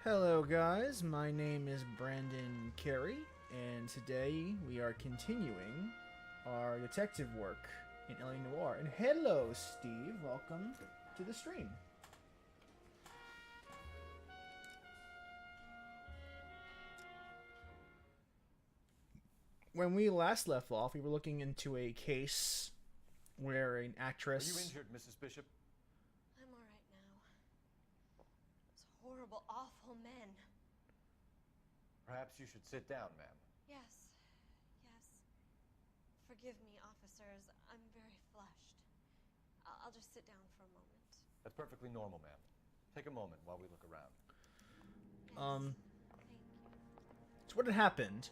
Hello guys, my name is Brandon Carey, and today we are continuing our detective work in Noire. And hello Steve, welcome to the stream. When we last left off, we were looking into a case where an Are you actress... injured, Mrs. Bishop? I'm all right now. Those horrible, awful men. Perhaps you should sit down, ma'am. Yes, yes. Forgive me, officers. I'm very flushed. I'll just sit down for a moment. That's perfectly normal, ma'am. Take a moment while we look around. Yes, thank you. So what had happened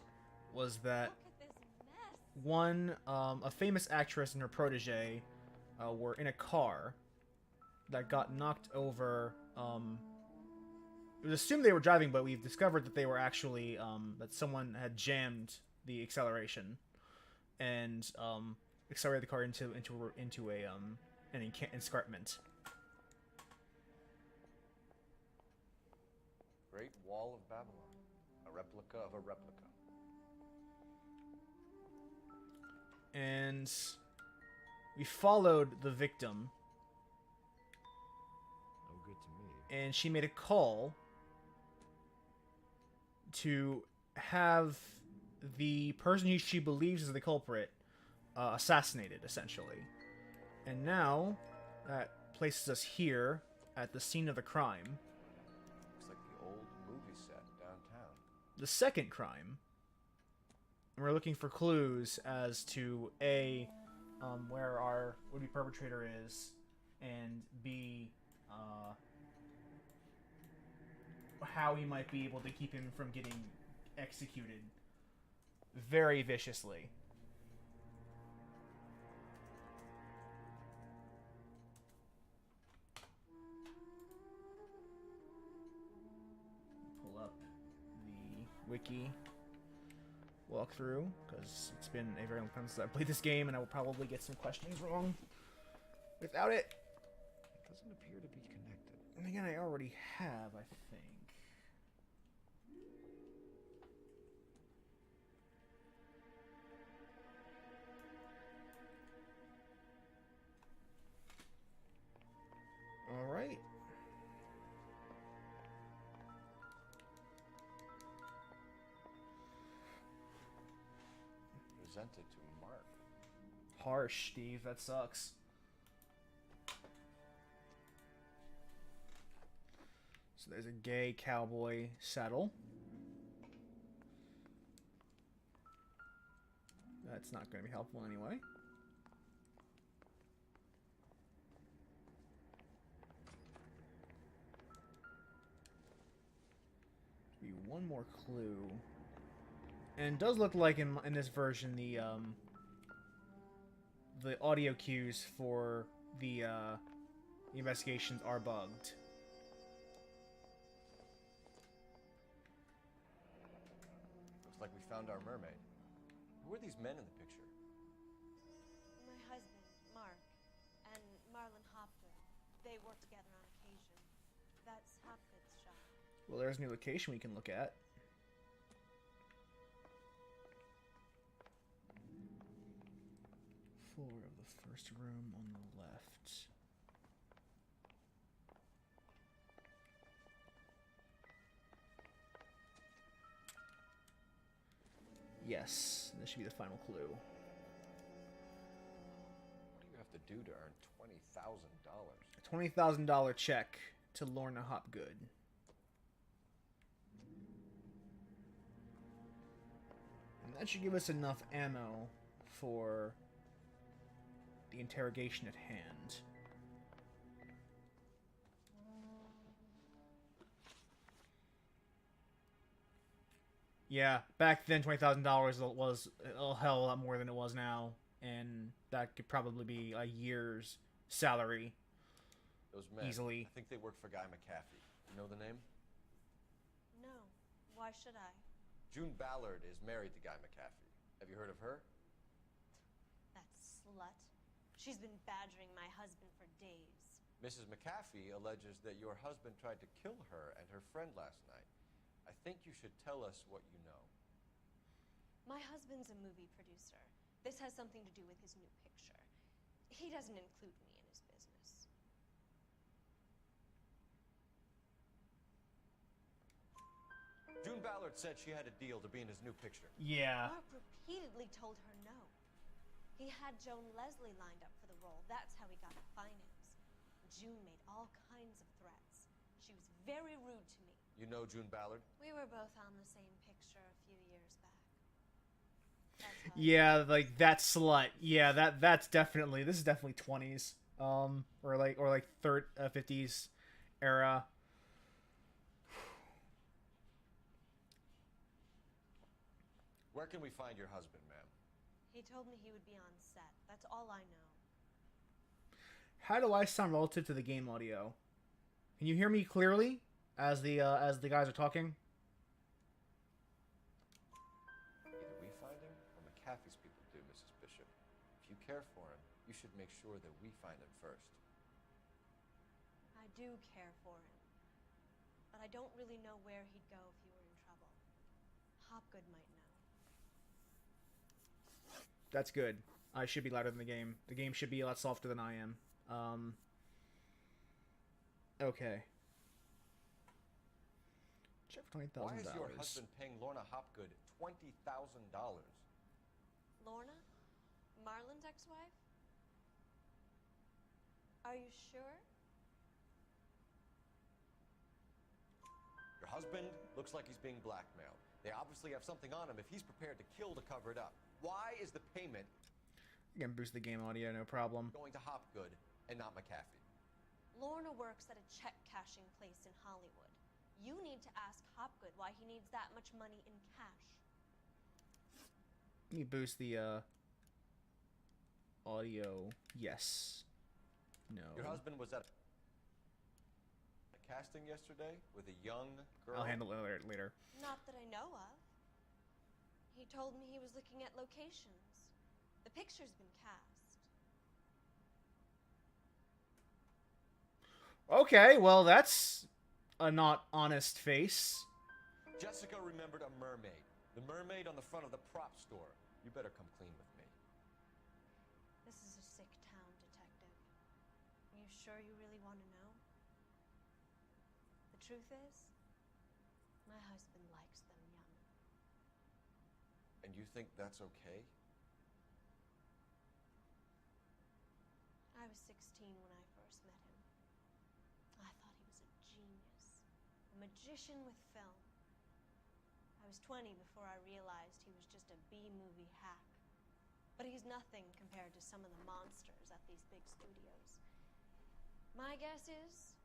was that Look at this mess. a famous actress and her protege were in a car that got knocked over. It was assumed they were driving, but we've discovered that they were actually that someone had jammed the acceleration and accelerated the car into an escarpment. Great Wall of Babylon. A replica of a replica. And we followed the victim, No good to me. and she made a call to have the person who she believes is the culprit assassinated, essentially. And now that places us here at the scene of the crime. Looks like the old movie set downtown. The second crime. And we're looking for clues as to A, where our would-be perpetrator is, and B, how we might be able to keep him from getting executed very viciously. Pull up the wiki walkthrough, because it's been a very long time since I've played this game, and I will probably get some questions wrong without it. It doesn't appear to be connected. And again, I already have, I think. Alright. Presented to Mark. Harsh, Steve. That sucks. So there's a gay cowboy saddle. That's not going to be helpful anyway. Be one more clue. And it does look like in this version the audio cues for the investigations are bugged. Looks like we found our mermaid. Who are these men in the picture? My husband, Mark, and Marlon Hopgood. They work together on occasion. That's Hopgood's shop. Well, there's a new location we can look at. Floor of the first room on the left. Yes, this should be the final clue. What do you have to do to earn $20,000? A $20,000 check to Lorna Hopgood. And that should give us enough ammo for the interrogation at hand. Yeah, back then $20,000 was a hell of a lot more than it was now, and that could probably be a year's salary. Those men. Easily. I think they work for Guy McAfee. You know the name? No. Why should I? June Ballard is married to Guy McAfee. Have you heard of her? That slut. She's been badgering my husband for days. Mrs. McAfee alleges that your husband tried to kill her and her friend last night. I think you should tell us what you know. My husband's a movie producer. This has something to do with his new picture. He doesn't include me in his business. June Ballard said she had a deal to be in his new picture. Yeah. Mark repeatedly told her no. He had Joan Leslie lined up for the role. That's how he got the finance. June made all kinds of threats. She was very rude to me. You know June Ballard? We were both on the same picture a few years back. That's how Yeah, like that slut. Yeah, that's definitely, this is definitely 20s. Or like 50s era. Where can we find your husband, ma'am? He told me he would be on set. That's all I know. How do I sound relative to the game audio? Can you hear me clearly as the guys are talking? Either we find him or McAfee's people do, Mrs. Bishop. If you care for him, you should make sure that we find him first. I do care for him. But I don't really know where he'd go if he were in trouble. Hopgood might know. That's good. I should be louder than the game. The game should be a lot softer than I am. Okay. Check for $20,000. Why is your husband paying Lorna Hopgood $20,000? Lorna? Marlon's ex-wife? Are you sure? Your husband looks like he's being blackmailed. They obviously have something on him if he's prepared to kill to cover it up. Why is the payment You can boost the game audio, no problem. going to Hopgood and not McAfee? Lorna works at a check-cashing place in Hollywood. You need to ask Hopgood why he needs that much money in cash. Let me boost the audio. Yes. No. Your husband was at a casting yesterday with a young girl. I'll handle it later. Not that I know of. He told me he was looking at locations. The picture's been cast. Okay, well that's a not honest face. Jessica remembered a mermaid. The mermaid on the front of the prop store. You better come clean with me. This is a sick town, Detective. Are you sure you really want to know? The truth is, my husband likes them young. And you think that's okay? I was 16 when I first met him. I thought he was a genius, a magician with film. I was 20 before I realized he was just a B-movie hack. But he's nothing compared to some of the monsters at these big studios. My guess is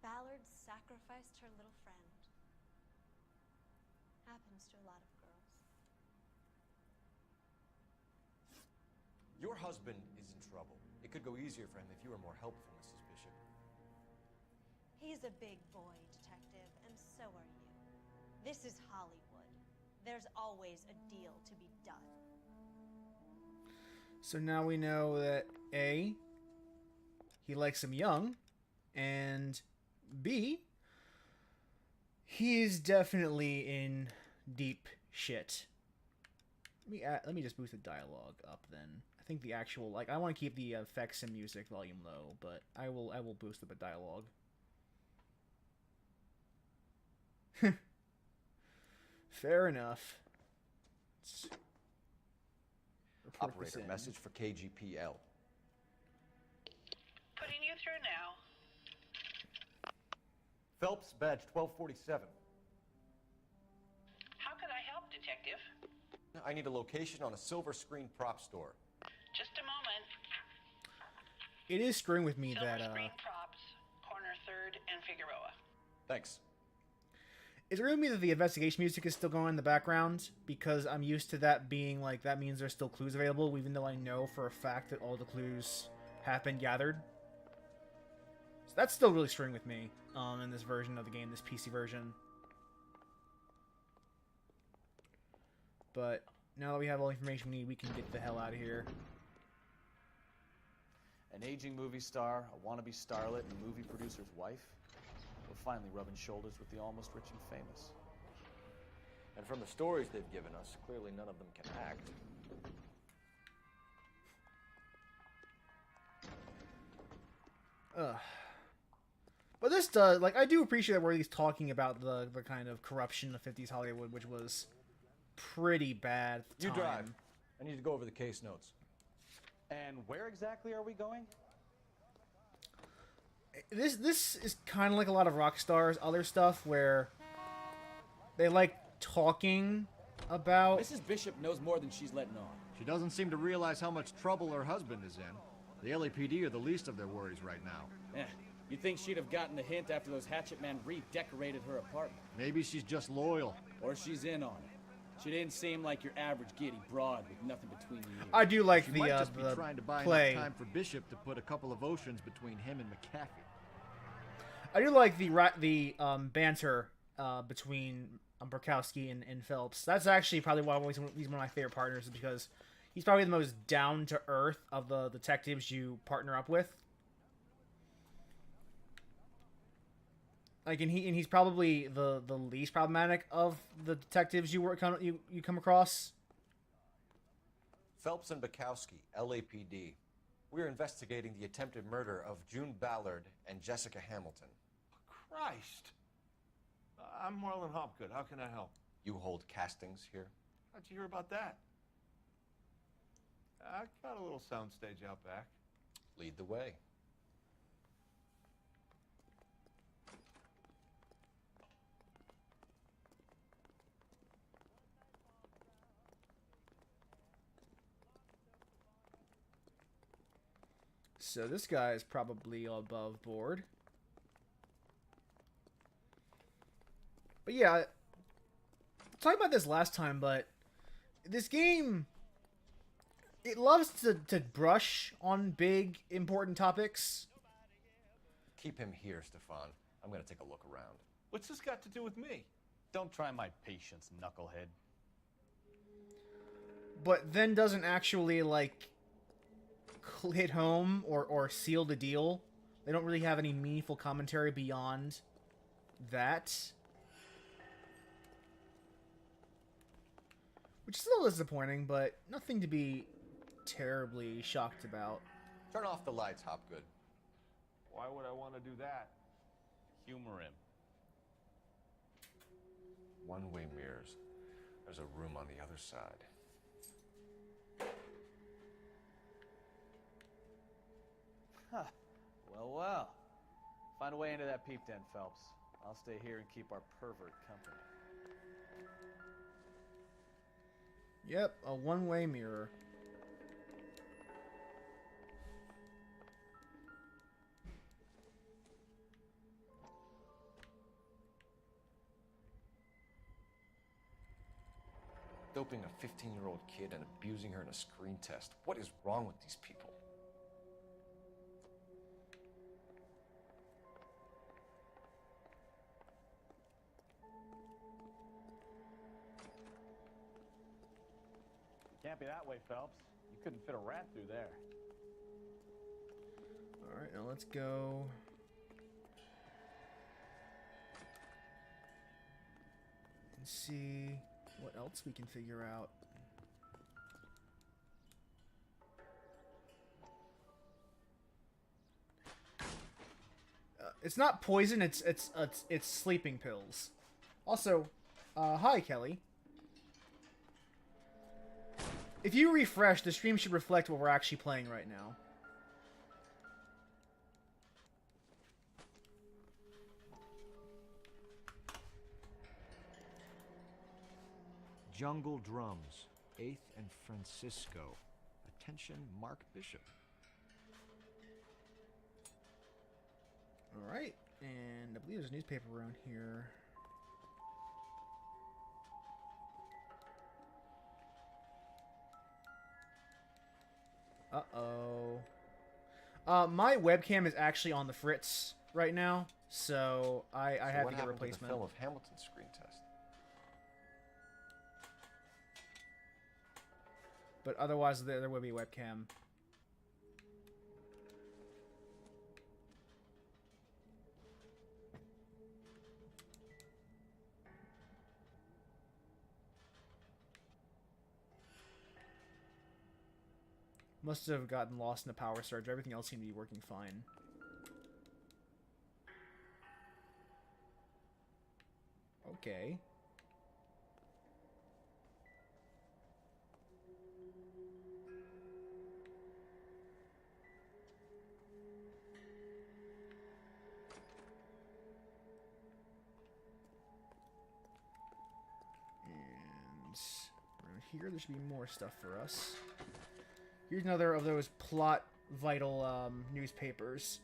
Ballard sacrificed her little friend. Happens to a lot of girls. Your husband is in trouble. It could go easier for him if you were more helpful, Mrs. Bishop. He's a big boy, Detective, and so are you. This is Hollywood. There's always a deal to be done. So now we know that A, he likes him young, and B, he's definitely in deep shit. Let me just boost the dialogue up then. I think the actual, like, I want to keep the effects and music volume low, but I will boost up the dialogue. Fair enough. Let's report this Operator, in. message for KGPL. Putting you through now. Phelps, badge 1247. How can I help, Detective? I need a location on a silver screen prop store. Just a moment. It is screwing with me Silver that screen props, corner 3rd and Figueroa. Thanks. it's screwing me that the investigation music is still going in the background, because I'm used to that being like, that means there's still clues available, even though I know for a fact that all the clues have been gathered. So that's still really screwing with me in this version of the game, this PC version. But now that we have all the information we need, we can get the hell out of here. An aging movie star, a wannabe starlet, and movie producer's wife. We're finally rubbing shoulders with the almost rich and famous. And from the stories they've given us, clearly none of them can act. Ugh. But this does, like, I do appreciate that we're at least talking about the kind of corruption of 50s Hollywood, which was pretty bad at the You time. drive. I need to go over the case notes. And where exactly are we going? This is kind of like a lot of Rockstar's other stuff, where they like talking about... Mrs. Bishop knows more than she's letting on. She doesn't seem to realize how much trouble her husband is in. The LAPD are the least of their worries right now. You'd think she'd have gotten the hint after those hatchet men redecorated her apartment. Maybe she's just loyal. Or she's in on it. She didn't seem like your average giddy broad with nothing between the ears. I do like She the might just be trying to buy play. enough time for Bishop to put a couple of oceans between him and McAfee. I do like the banter between Burkowski and Phelps. That's actually probably why he's one of my favorite partners, is because he's probably the most down to earth of the detectives you partner up with. Like, and he's probably the least problematic of the detectives you come across. Phelps and Bukowski, LAPD. We're investigating the attempted murder of June Ballard and Jessica Hamilton. Christ. I'm Marlon Hopgood. How can I help? You hold castings here? How'd you hear about that? I got a little soundstage out back. Lead the way. So this guy is probably above board. But yeah, talking about this last time, but this game, it loves to brush on big, important topics. Keep him here, Stefan. I'm gonna take a look around. What's this got to do with me? Don't try my patience, knucklehead. But then doesn't actually, like, hit home or seal the deal. They don't really have any meaningful commentary beyond that. Which is a little disappointing, but nothing to be terribly shocked about. Turn off the lights, Hopgood. Why would I want to do that? Humor him. One-way mirrors. There's a room on the other side. Huh. Well. Find a way into that peep den, Phelps. I'll stay here and keep our pervert company. Yep, a one-way mirror. Doping a 15-year-old kid and abusing her in a screen test. What is wrong with these people? Can't be that way, Phelps. You couldn't fit a rat through there. Alright, now let's go. And see what else we can figure out. It's not poison, it's sleeping pills. Also, hi Kelly. If you refresh, the stream should reflect what we're actually playing right now. Jungle Drums, 8th and Francisco. Attention, Mark Bishop. Alright, and I believe there's a newspaper around here. Uh-oh. My webcam is actually on the fritz right now, so I have to get a replacement. What happened to the film of Hamilton's screen test? But otherwise, there will be a webcam. Must have gotten lost in a power surge. Everything else seemed to be working fine. Okay. And around here, there should be more stuff for us. Here's another of those plot vital newspapers.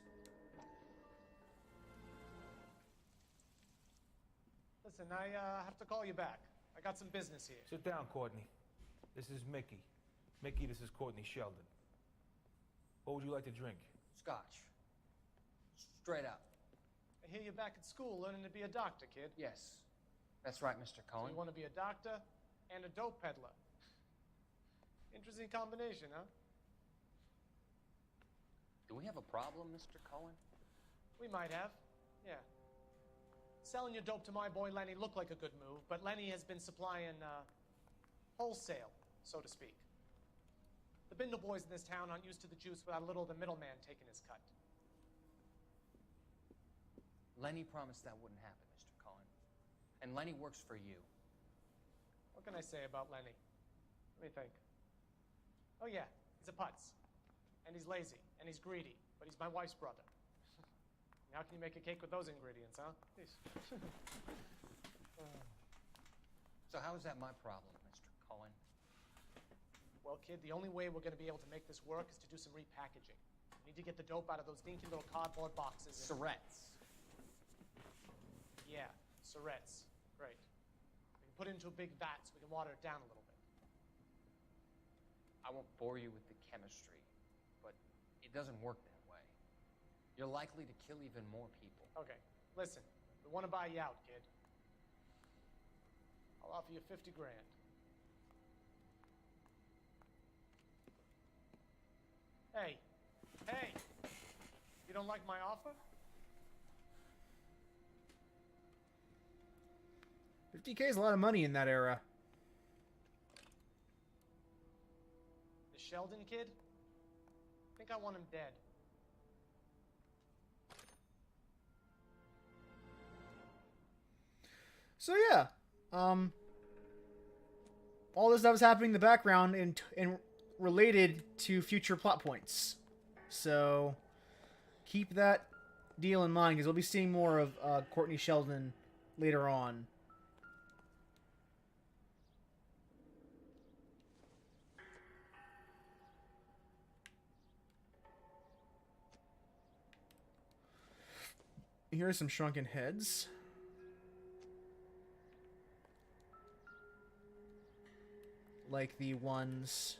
Listen, I have to call you back. I got some business here. Sit down, Courtney. This is Mickey. Mickey, this is Courtney Sheldon. What would you like to drink? Scotch. Straight up. I hear you're back at school learning to be a doctor, kid. Yes. That's right, Mr. So Cohen. you want to be a doctor and a dope peddler. Interesting combination, huh? Do we have a problem, Mr. Cohen? We might have, yeah. Selling your dope to my boy Lenny looked like a good move, but Lenny has been supplying, wholesale, so to speak. The Bindle boys in this town aren't used to the juice without a little of the middleman taking his cut. Lenny promised that wouldn't happen, Mr. Cohen. And Lenny works for you. What can I say about Lenny? Let me think. Oh yeah, he's a putz. And he's lazy, and he's greedy, but he's my wife's brother. How can you make a cake with those ingredients, huh? Please. So how is that my problem, Mr. Cohen? Well, kid, the only way we're going to be able to make this work is to do some repackaging. We need to get the dope out of those dinky little cardboard boxes. Surrettes. Yeah, Surrettes. Great. We can put it into a big vat so we can water it down a little bit. I won't bore you with the chemistry, but it doesn't work that way. You're likely to kill even more people. Okay, listen. We want to buy you out, kid. I'll offer you 50 grand. Hey, hey! You don't like my offer? 50K is a lot of money in that era. The Sheldon kid? I think I want him dead. So yeah, all this stuff is happening in the background and related to future plot points. So keep that deal in mind because we'll be seeing more of Courtney Sheldon later on. Here are some shrunken heads. Like the ones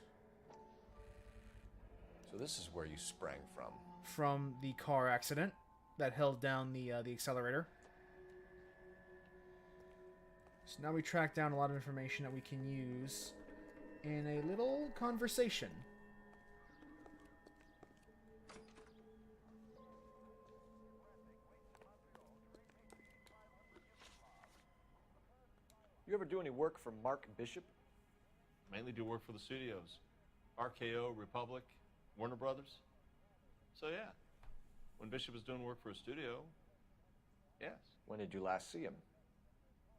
So this is where you sprang from. from the car accident that held down the accelerator. So now we track down a lot of information that we can use in a little conversation. You ever do any work for Mark Bishop? Mainly do work for the studios. RKO, Republic, Warner Brothers. So yeah, when Bishop was doing work for a studio, yes. When did you last see him?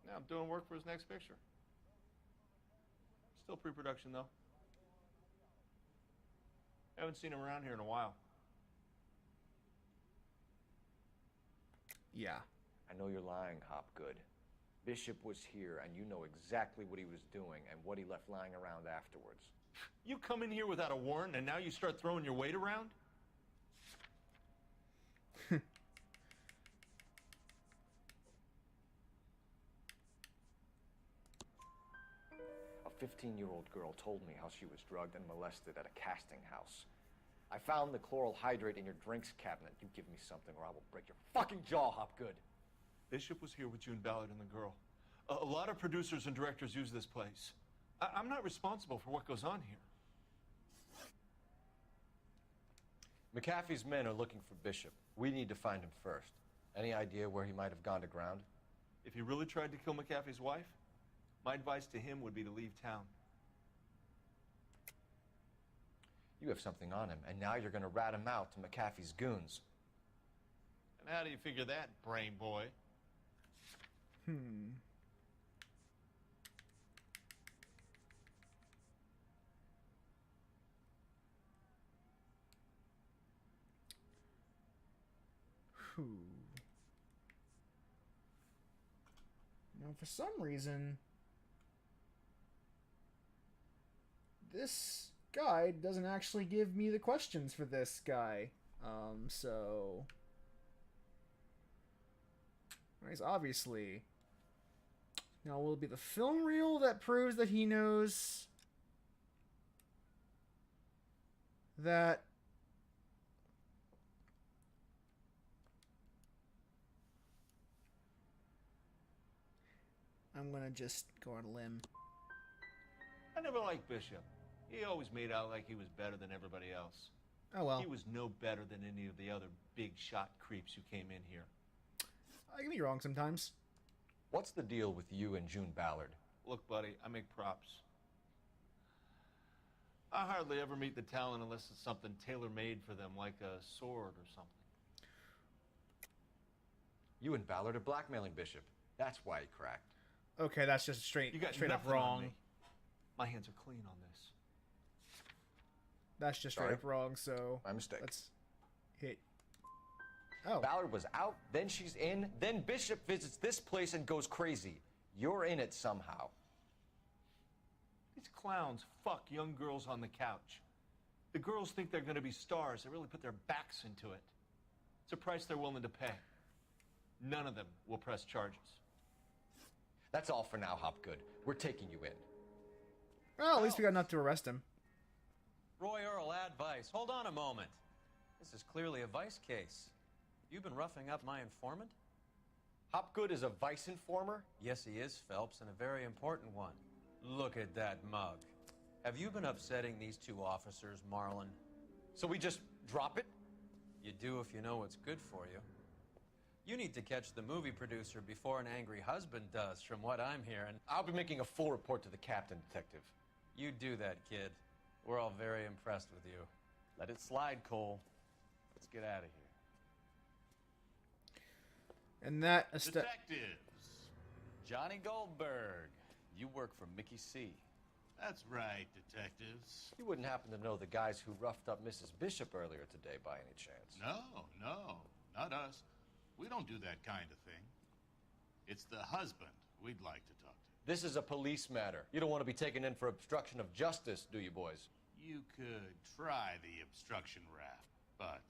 Now I'm doing work for his next picture. Still pre-production though. Haven't seen him around here in a while. Yeah. I know you're lying, Hopgood. Bishop was here, and you know exactly what he was doing and what he left lying around afterwards. You come in here without a warrant, and now you start throwing your weight around? A 15-year-old girl told me how she was drugged and molested at a casting house. I found the chloral hydrate in your drinks cabinet. You give me something or I will break your fucking jaw, Hopgood. Bishop was here with June Ballard and the girl. A lot of producers and directors use this place. I'm not responsible for what goes on here. McAfee's men are looking for Bishop. We need to find him first. Any idea where he might have gone to ground? If he really tried to kill McAfee's wife, my advice to him would be to leave town. You have something on him, and now you're going to rat him out to McAfee's goons. And how do you figure that, brain boy? Now, for some reason, this guide doesn't actually give me the questions for this guy. So... Right, obviously. Now, will it be the film reel that proves that he knows that... I'm gonna just go on a limb. I never liked Bishop. He always made out like he was better than everybody else. Oh well. He was no better than any of the other big shot creeps who came in here. I can be wrong sometimes. What's the deal with you and June Ballard? Look, buddy, I make props. I hardly ever meet the talent unless it's something tailor-made for them, like a sword or something. You and Ballard are blackmailing Bishop. That's why he cracked. Okay, that's just straight You got up nothing on wrong. me. My hands are clean on this. That's just straight Sorry. up wrong, so... My mistake. Let's hit... Oh. Ballard was out, then she's in, then Bishop visits this place and goes crazy. You're in it somehow. These clowns fuck young girls on the couch. The girls think they're going to be stars. They really put their backs into it. It's a price they're willing to pay. None of them will press charges. That's all for now, Hopgood. We're taking you in. Well, at least we got enough to arrest him. Roy Earl, advice. Hold on a moment. This is clearly a vice case. You've been roughing up my informant? Hopgood is a vice informer? Yes, he is, Phelps, and a very important one. Look at that mug. Have you been upsetting these two officers, Marlon? So we just drop it? You do if you know what's good for you. You need to catch the movie producer before an angry husband does, from what I'm hearing. I'll be making a full report to the captain, Detective. You do that, kid. We're all very impressed with you. Let it slide, Cole. Let's get out of here. And that... Detectives! Johnny Goldberg. You work for Mickey C. That's right, detectives. You wouldn't happen to know the guys who roughed up Mrs. Bishop earlier today by any chance? No, not us. We don't do that kind of thing. It's the husband we'd like to talk to. This is a police matter. You don't want to be taken in for obstruction of justice, do you, boys? You could try the obstruction rap, but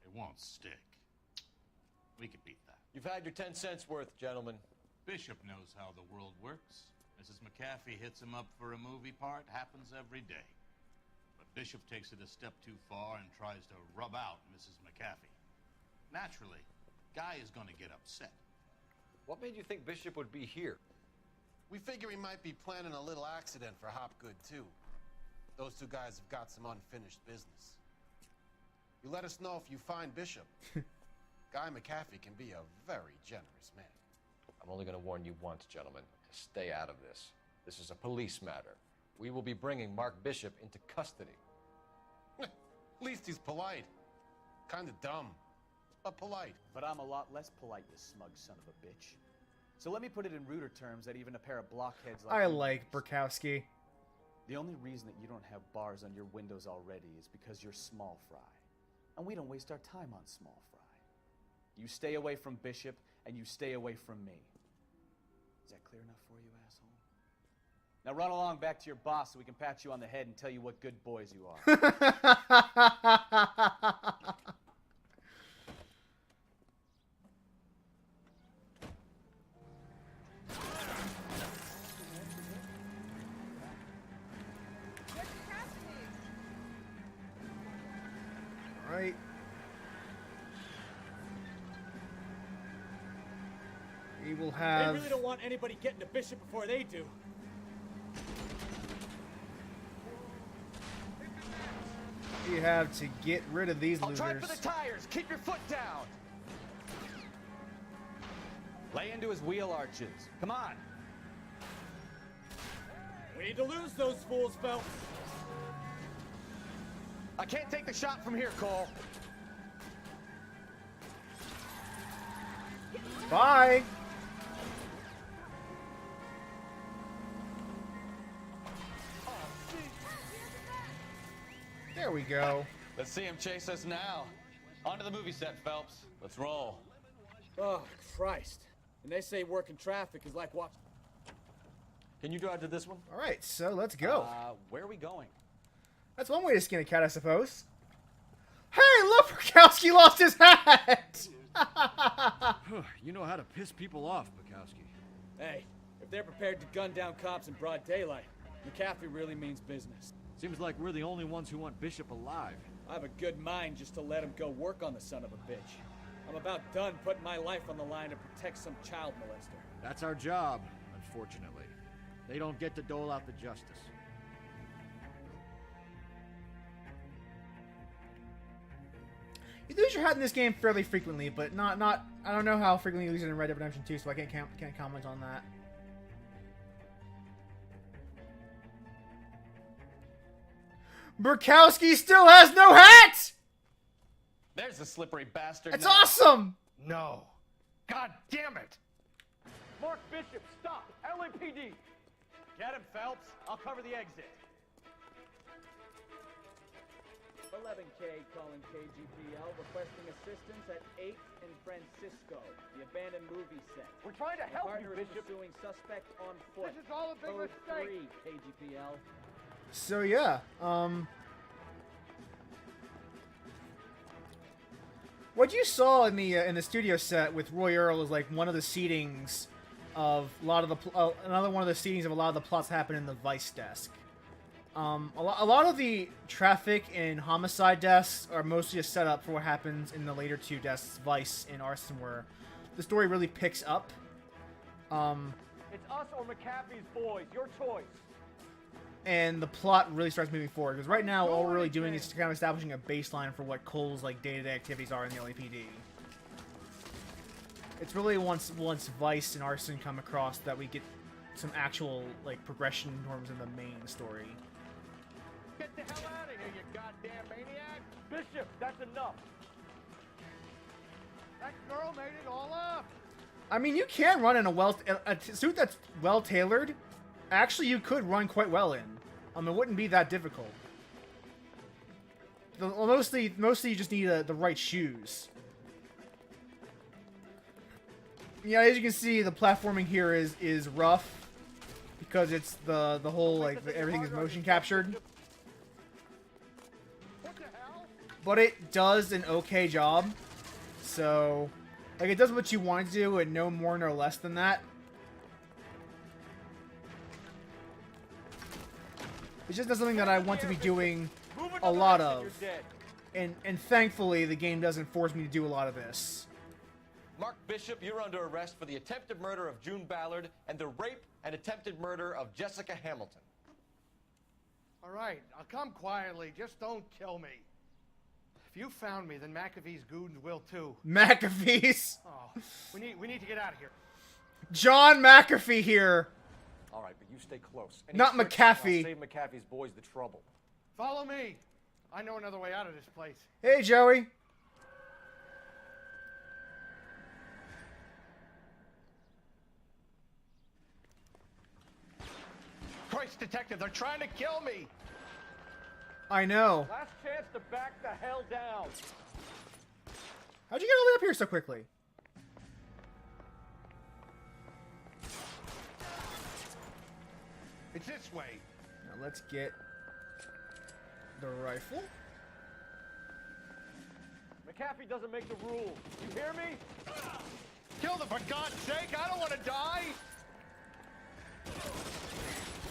it won't stick. We could beat that. You've had your 10 cents worth, gentlemen. Bishop knows how the world works. Mrs. McAfee hits him up for a movie part. Happens every day. But Bishop takes it a step too far and tries to rub out Mrs. McAfee. Naturally, Guy is going to get upset. What made you think Bishop would be here? We figure he might be planning a little accident for Hopgood, too. Those two guys have got some unfinished business. You let us know if you find Bishop. Guy McAfee can be a very generous man. I'm only going to warn you once, gentlemen, to stay out of this. This is a police matter. We will be bringing Mark Bishop into custody. At least he's polite. Kind of dumb, but polite. But I'm a lot less polite, you smug son of a bitch. So let me put it in ruder terms that even a pair of blockheads like I you like knows. Burkowski. The only reason that you don't have bars on your windows already is because you're small fry. And we don't waste our time on small fry. You stay away from Bishop, and you stay away from me. Is that clear enough for you, asshole? Now run along back to your boss so we can pat you on the head and tell you what good boys you are. Right. We will have... They really don't want anybody getting to Bishop before they do. We have to get rid of these I'll losers. try for the tires. Keep your foot down. Lay into his wheel arches. Come on. We need to lose those fools, Phelps. I can't take the shot from here, Cole. Bye. There we go. Let's see him chase us now. On to the movie set, Phelps. Let's roll. Oh, Christ. And they say working traffic is like watching. Can you drive to this one? All right, so let's go. Where are we going? That's one way to skin a cat, I suppose. Hey, look, Bukowski lost his hat! You know how to piss people off, Bukowski. Hey, if they're prepared to gun down cops in broad daylight, McAfee really means business. Seems like we're the only ones who want Bishop alive. I have a good mind just to let him go work on the son of a bitch. I'm about done putting my life on the line to protect some child molester. That's our job, unfortunately. They don't get to dole out the justice. You lose your hat in this game fairly frequently, but not. I don't know how frequently you lose it in Red Dead Redemption 2, so I can't comment on that. Burkowski still has no hat! There's the slippery bastard. That's now. awesome! No. God damn it! Mark Bishop, stop! LAPD! Get him, Phelps. I'll cover the exit. 11K calling KGPL, requesting assistance at 8 in Francisco, the abandoned movie set. We're trying to help you, Partner is Bishop. pursuing suspect on foot. This is all a big Code mistake. 3, KGPL. So yeah, what you saw in the studio set with Roy Earl is like one of the seedings of a lot of the another one of the seedings of a lot of the plots happen in the Vice desk. A lot of the traffic and homicide desks are mostly a setup for what happens in the later two desks, Vice and Arson, where the story really picks up. It's us or McAfee's boys. Your choice. And the plot really starts moving forward, because right now all we're really doing is kind of establishing a baseline for what Cole's like day-to-day activities are in the LAPD. It's really once Vice and Arson come across that we get some actual like progression in terms of the main story. Get the hell out of here, you goddamn maniac! Bishop, that's enough. That girl made it all up! I mean, you can run in a suit that's well tailored. Actually, you could run quite well in. It wouldn't be that difficult. Mostly you just need the right shoes. Yeah, as you can see, the platforming here is rough because it's the whole like everything is motion captured. But it does an okay job. So, like, it does what you want to do and no more nor less than that. It's just not something that I want to be doing a lot of. And thankfully, the game doesn't force me to do a lot of this. Mark Bishop, you're under arrest for the attempted murder of June Ballard and the rape and attempted murder of Jessica Hamilton. All right, I'll come quietly. Just don't kill me. If you found me, then McAfee's goons will too. McAfee's? Oh, we need to get out of here. John McAfee here. All right, but you stay close. Any Not tricks, McAfee. I'll save McAfee's boys the trouble. Follow me. I know another way out of this place. Hey, Joey. Christ, detective, they're trying to kill me. I know. Last chance to back the hell down. How'd you get all the way up here so quickly? It's this way. Now let's get the rifle. McAfee doesn't make the rules. You hear me? Kill them, for God's sake! I don't want to die!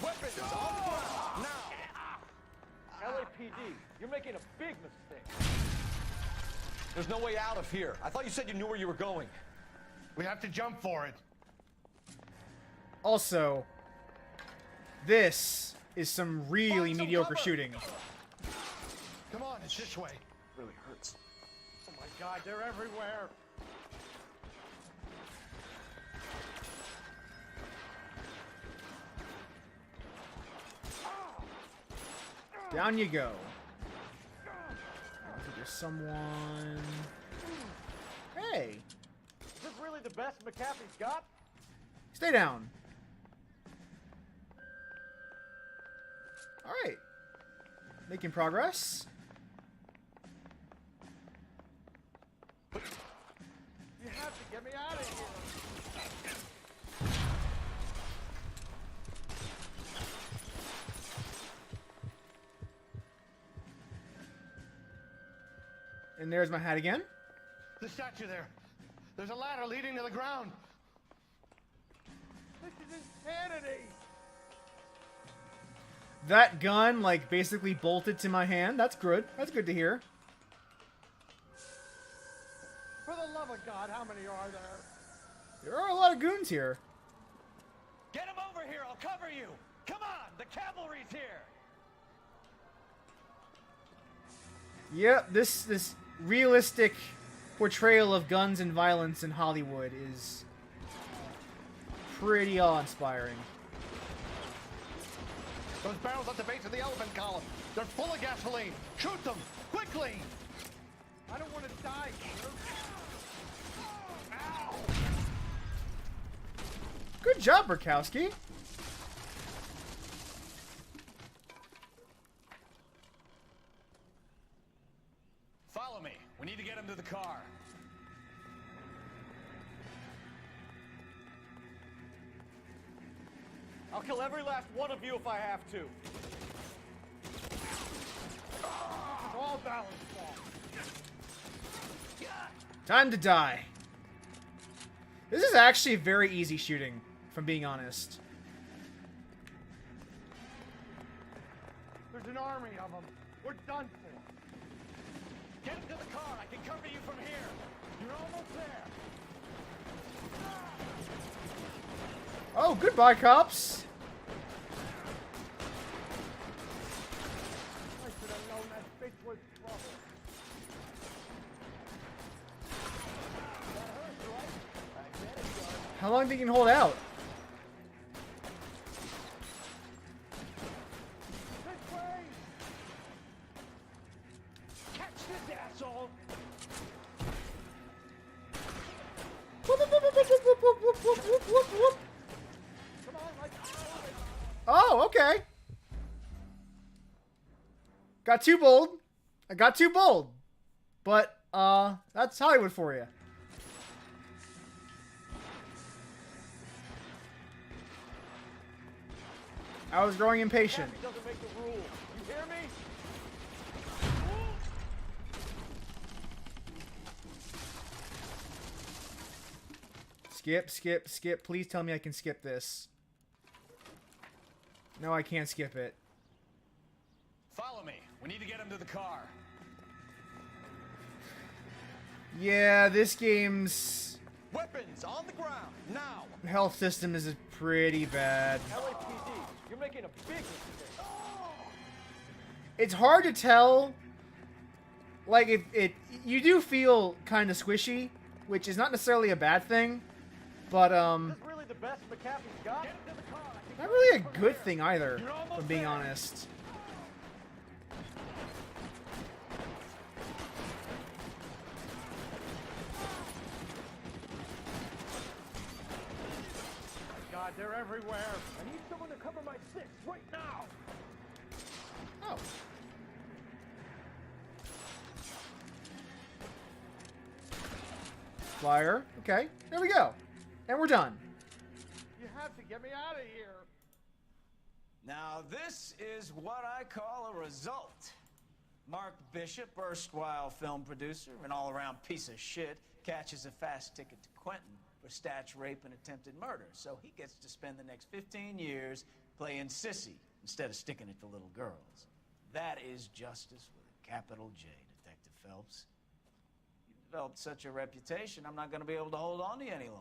Weapons on the now! LAPD, you're making a big mistake. There's no way out of here. I thought you said you knew where you were going. We have to jump for it. Also, this is some really mediocre shooting. Come on, it's this way. Really hurts. Oh my God, they're everywhere. Down you go. There's someone... Hey! Is this really the best McAfee's got? Stay down. Alright. Making progress. You have to get me out of here. And there's my hat again. The statue there. There's a ladder leading to the ground. This is insanity. That gun, like, basically bolted to my hand. That's good. That's good to hear. For the love of God, how many are there? There are a lot of goons here. Get him over here. I'll cover you. Come on. The cavalry's here. Yep, this realistic portrayal of guns and violence in Hollywood is pretty awe-inspiring. Those barrels at the base of the elephant column. They're full of gasoline. Shoot them. Quickly. I don't want to die here. Ow. Good job, Burkowski. Follow me. We need to get him to the car. I'll kill every last one of you if I have to. It's all balance fault. Time to die. This is actually very easy shooting, if I'm being honest. There's an army of them. We're done for. Get him to the car. I can cover you from here. You're almost there. Oh, goodbye, cops. I should have known that bitch was trouble. That hurts, right? I bet it does. How long do you can hold out? This way! Catch this asshole! Whoop, whoop, whoop, whoop, whoop, whoop, whoop, whoop, whoop, whoop, whoop. Come on, like... Oh, okay. Got too bold. I got too bold. But, that's Hollywood for you. I was growing impatient. Kathy doesn't make the rules. You hear me? Skip, skip, skip. Please tell me I can skip this. No, I can't skip it. Follow me. We need to get him to the car. Yeah, this game's Weapons on the ground, now! health system is pretty bad. LAPD, you're making a big mistake. It's hard to tell. Like, you do feel kind of squishy, which is not necessarily a bad thing, but, Is this really the best McAfee's got? Get him to the car. not really a good thing either, if I'm being honest. God, they're everywhere. I need someone to cover my six right now. Oh. Flyer. Okay, there we go. And we're done. You have to get me out of here. Now, this is what I call a result. Mark Bishop, erstwhile film producer and all-around piece of shit, catches a fast ticket to Quentin for statch rape and attempted murder. So he gets to spend the next 15 years playing sissy instead of sticking it to little girls. That is justice with a capital J, Detective Phelps. You've developed such a reputation, I'm not going to be able to hold on to you any longer.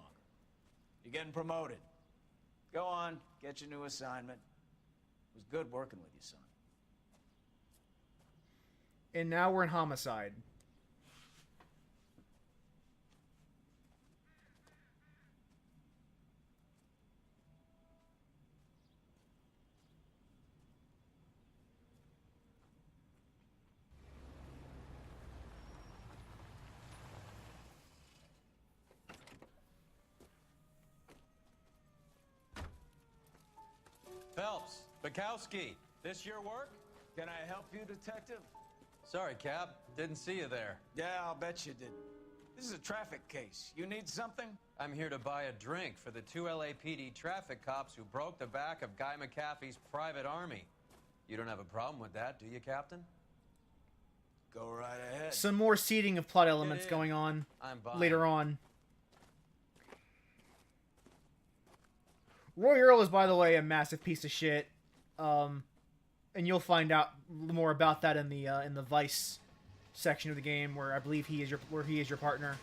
You're getting promoted. Go on, get your new assignment. It was good working with you, son. And now we're in Homicide. Phelps, Bukowski, this your work? Can I help you, Detective? Sorry, Cap. Didn't see you there. Yeah, I'll bet you did. This is a traffic case. You need something? I'm here to buy a drink for the 2 LAPD traffic cops who broke the back of Guy McAfee's private army. You don't have a problem with that, do you, Captain? Go right ahead. Some more seeding of plot elements going on later on. Roy Earl is, by the way, a massive piece of shit. And you'll find out more about that in the Vice section of the game, where I believe he is your partner.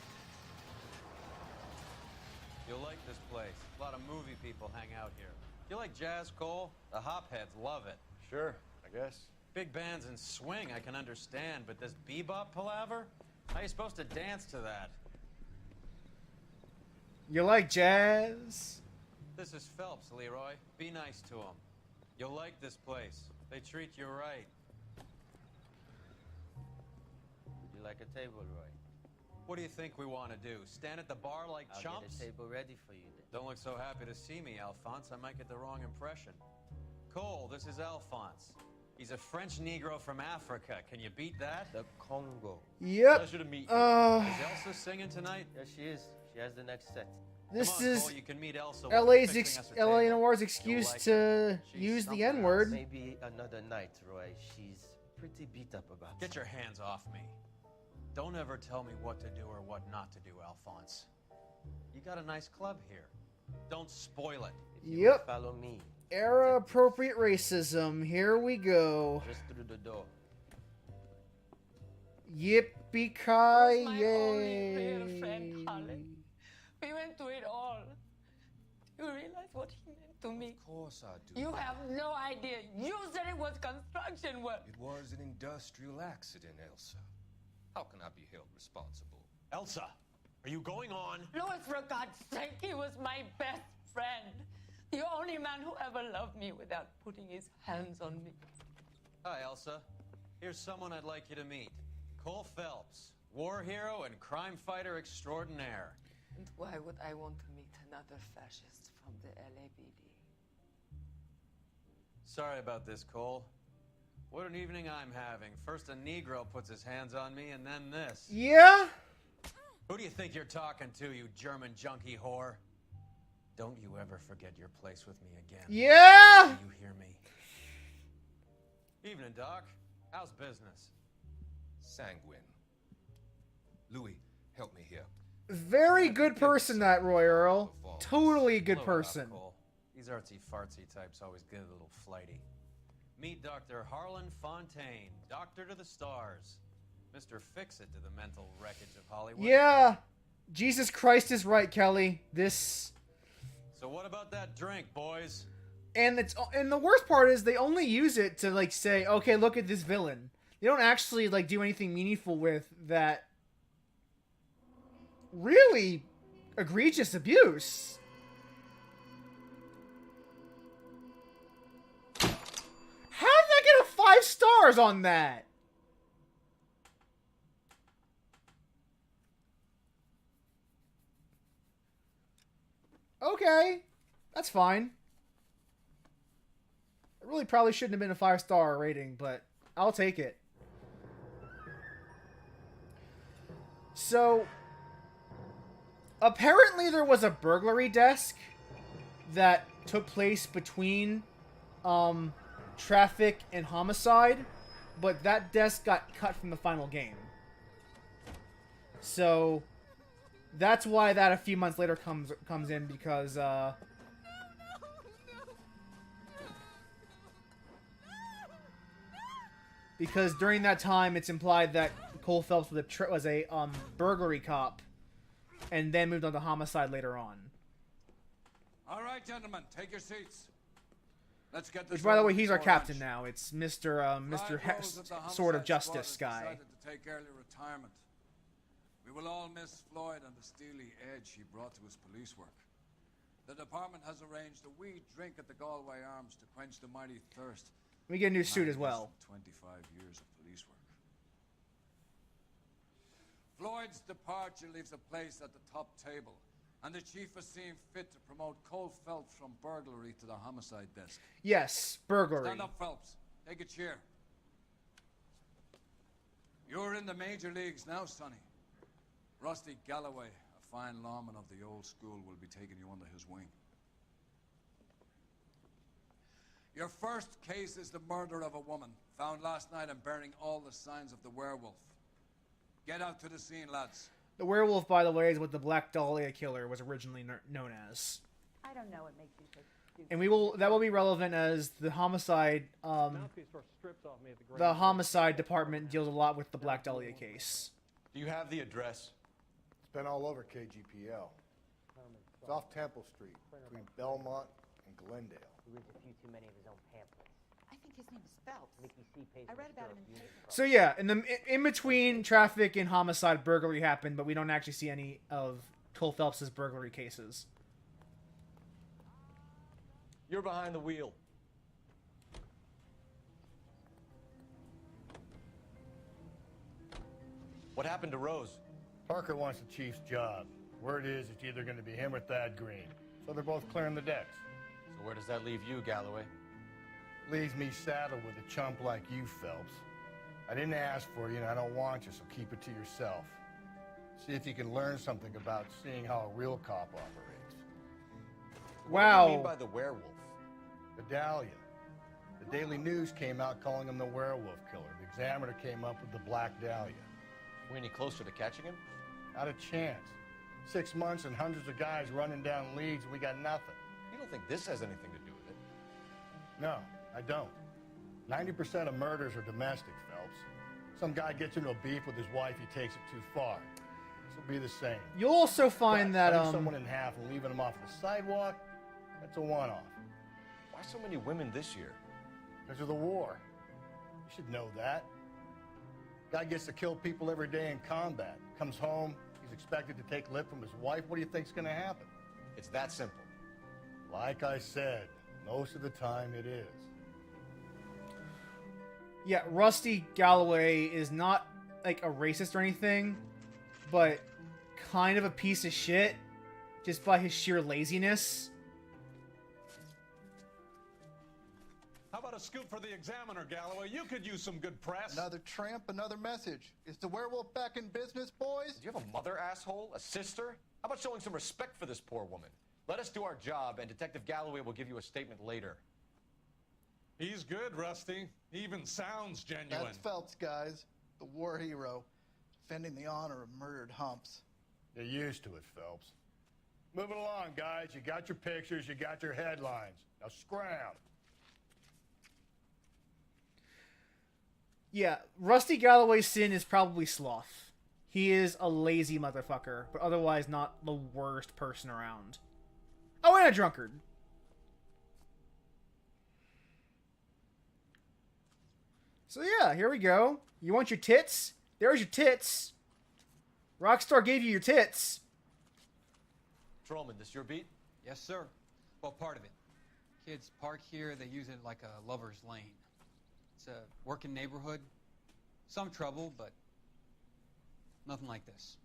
You'll like this place. A lot of movie people hang out here. You like jazz, Cole? The hopheads love it. Sure, I guess. Big bands and swing I can understand, but this bebop palaver? How are you supposed to dance to that? You like jazz? This is Phelps, Leroy. Be nice to him. You'll like this place. They treat you right. Would you like a table, Roy? What do you think we want to do? Stand at the bar like I'll chumps? get a table ready for you then. Don't look so happy to see me, Alphonse. I might get the wrong impression. Cole, this is Alphonse. He's a French Negro from Africa. Can you beat that? The Congo. Yep. Pleasure to meet you. Is Elsa singing tonight? Yes, she is. She has the next set. This Come on, is Cole, you can meet Elsa while LA's fixing us a LA table. Noire's excuse You'll like to She's use the something N-word. else. Maybe another night, Roy. She's pretty beat up about Get your hands off me. Don't ever tell me what to do or what not to do, Alphonse. You got a nice club here. Don't spoil it. Yep. Follow me. Era appropriate racism. Here we go. Just through the door. Yippee ki My only real friend, Harley. We went through it all. Do you realize what he meant to me? Of course I do. You have no idea. You said it was construction work. It was an industrial accident, Elsa. How can I be held responsible? Elsa, are you going on? Louis, for God's sake, he was my best friend. The only man who ever loved me without putting his hands on me. Hi, Elsa. Here's someone I'd like you to meet. Cole Phelps, war hero and crime fighter extraordinaire. And why would I want to meet another fascist from the LAPD? Sorry about this, Cole. What an evening I'm having. First a Negro puts his hands on me, and then this. Yeah? Who do you think you're talking to, you German junkie whore? Don't you ever forget your place with me again. Yeah? Do you hear me? Evening, Doc. How's business? Sanguine. Louis, help me here. Very good person, that Roy Earl. Totally a good Blow it up, person. Cole. These artsy-fartsy types always get a little flighty. Meet Dr. Harlan Fontaine, doctor to the stars. Mr. Fix-It to the mental wreckage of Hollywood. Yeah. Jesus Christ is right, Kelly. This... So what about that drink, boys? And the worst part is they only use it to, like, say, okay, look at this villain. They don't actually, like, do anything meaningful with that really egregious abuse. How did I get a 5 stars on that? Okay, that's fine. It really probably shouldn't have been a 5-star rating, but I'll take it. So, apparently there was a burglary desk that took place between Traffic and Homicide, but that desk got cut from the final game. So, that's why that a few months later comes in, because because during that time it's implied that Cole Phelps was a burglary cop, and then moved on to Homicide later on. All right, gentlemen, take your seats. Let's get this. Which, by the way, over he's our before captain lunch. now. It's Mr. Five rows at the Sword of homicide Justice squad has guy. decided to take early retirement. We will all miss Floyd and the steely edge he brought to his police work. The department has arranged a wee drink at the Galway Arms to quench the mighty thirst. We get a new suit as well. 25 years of police work. Floyd's departure leaves a place at the top table And the chief has seen fit to promote Cole Phelps from burglary to the homicide desk. Yes, burglary. Stand up, Phelps. Take a chair. You're in the major leagues now, Sonny. Rusty Galloway, a fine lawman of the old school, will be taking you under his wing. Your first case is the murder of a woman, found last night and bearing all the signs of the werewolf. Get out to the scene, lads. The werewolf, by the way, is what the Black Dahlia killer was originally known as. I don't know what makes you so stupid. And that will be relevant as the homicide the homicide department deals a lot with the Black Dahlia case. Do you have the address? It's been all over KGPL. It's off Temple Street, between Belmont and Glendale. He reads a few too many of his own pamphlets. I think his name is Phelps. Mickey C pays I read about him in paper. So yeah, in between traffic and homicide, burglary happened, but we don't actually see any of Cole Phelps' burglary cases. You're behind the wheel. What happened to Rose? Parker wants the chief's job. Word is it's either going to be him or Thad Green. So they're both clearing the decks. So where does that leave you, Galloway? Leaves me saddled with a chump like you, Phelps. I didn't ask for you, and I don't want you, so keep it to yourself. See if you can learn something about seeing how a real cop operates. Wow. What do you mean by the werewolf? The Dahlia. The Daily News came out calling him the werewolf killer. The Examiner came up with the Black Dahlia. We any closer to catching him? Not a chance. 6 months and hundreds of guys running down leads, and we got nothing. You don't think this has anything to do with it? No, I don't. 90% of murders are domestic, Phelps. Some guy gets into a beef with his wife, he takes it too far. This will be the same. You'll also find that cutting someone in half and leaving them off the sidewalk, that's a one-off. Why so many women this year? Because of the war. You should know that. Guy gets to kill people every day in combat. Comes home, he's expected to take lip from his wife. What do you think's going to happen? It's that simple. Like I said, most of the time it is. Yeah, Rusty Galloway is not like a racist or anything, but kind of a piece of shit just by his sheer laziness. How about a scoop for the Examiner, Galloway? You could use some good press. Another tramp, another message. Is the werewolf back in business, boys? Do you have a mother, asshole? A sister? How about showing some respect for this poor woman? Let us do our job, and Detective Galloway will give you a statement later. He's good, Rusty. He even sounds genuine. That's Phelps, guys. The war hero. Defending the honor of murdered humps. You're used to it, Phelps. Moving along, guys. You got your pictures, you got your headlines. Now scram. Yeah, Rusty Galloway's sin is probably sloth. He is a lazy motherfucker, but otherwise not the worst person around. Oh, and a drunkard. So yeah, here we go. You want your tits? There's your tits. Rockstar gave you your tits. Trollman, this your beat? Yes, sir. Well, part of it. Kids park here, they use it like a lover's lane. It's a working neighborhood. Some trouble, but nothing like this.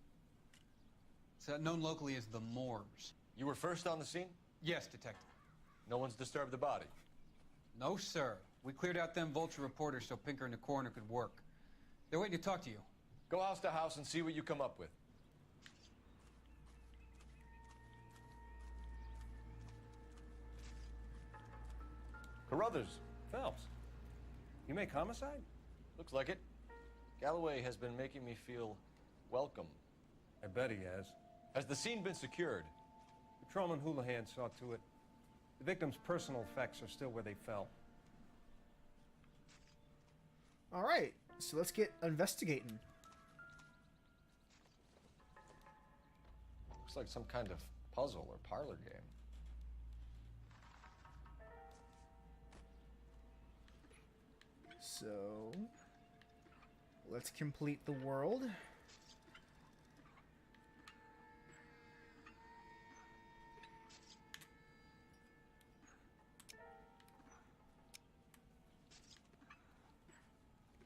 It's known locally as the Moors. You were first on the scene? Yes, detective. No one's disturbed the body? No, sir. We cleared out them vulture reporters so Pinker and the coroner could work. They're waiting to talk to you. Go house to house and see what you come up with. Carruthers. Phelps. You make Homicide? Looks like it. Galloway has been making me feel welcome. I bet he has. Has the scene been secured? Patrolman Houlihan saw to it. The victim's personal effects are still where they fell. Alright, so let's get investigating. Looks like some kind of puzzle or parlor game. So, let's complete the world.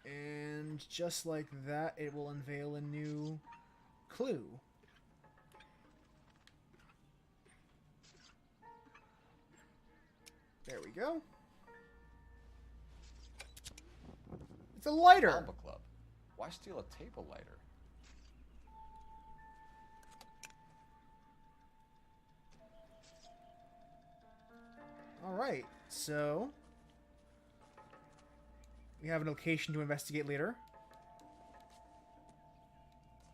And just like that, it will unveil a new clue. There we go. It's a lighter. Alba Club. Why steal a table lighter? All right, so we have a location to investigate later.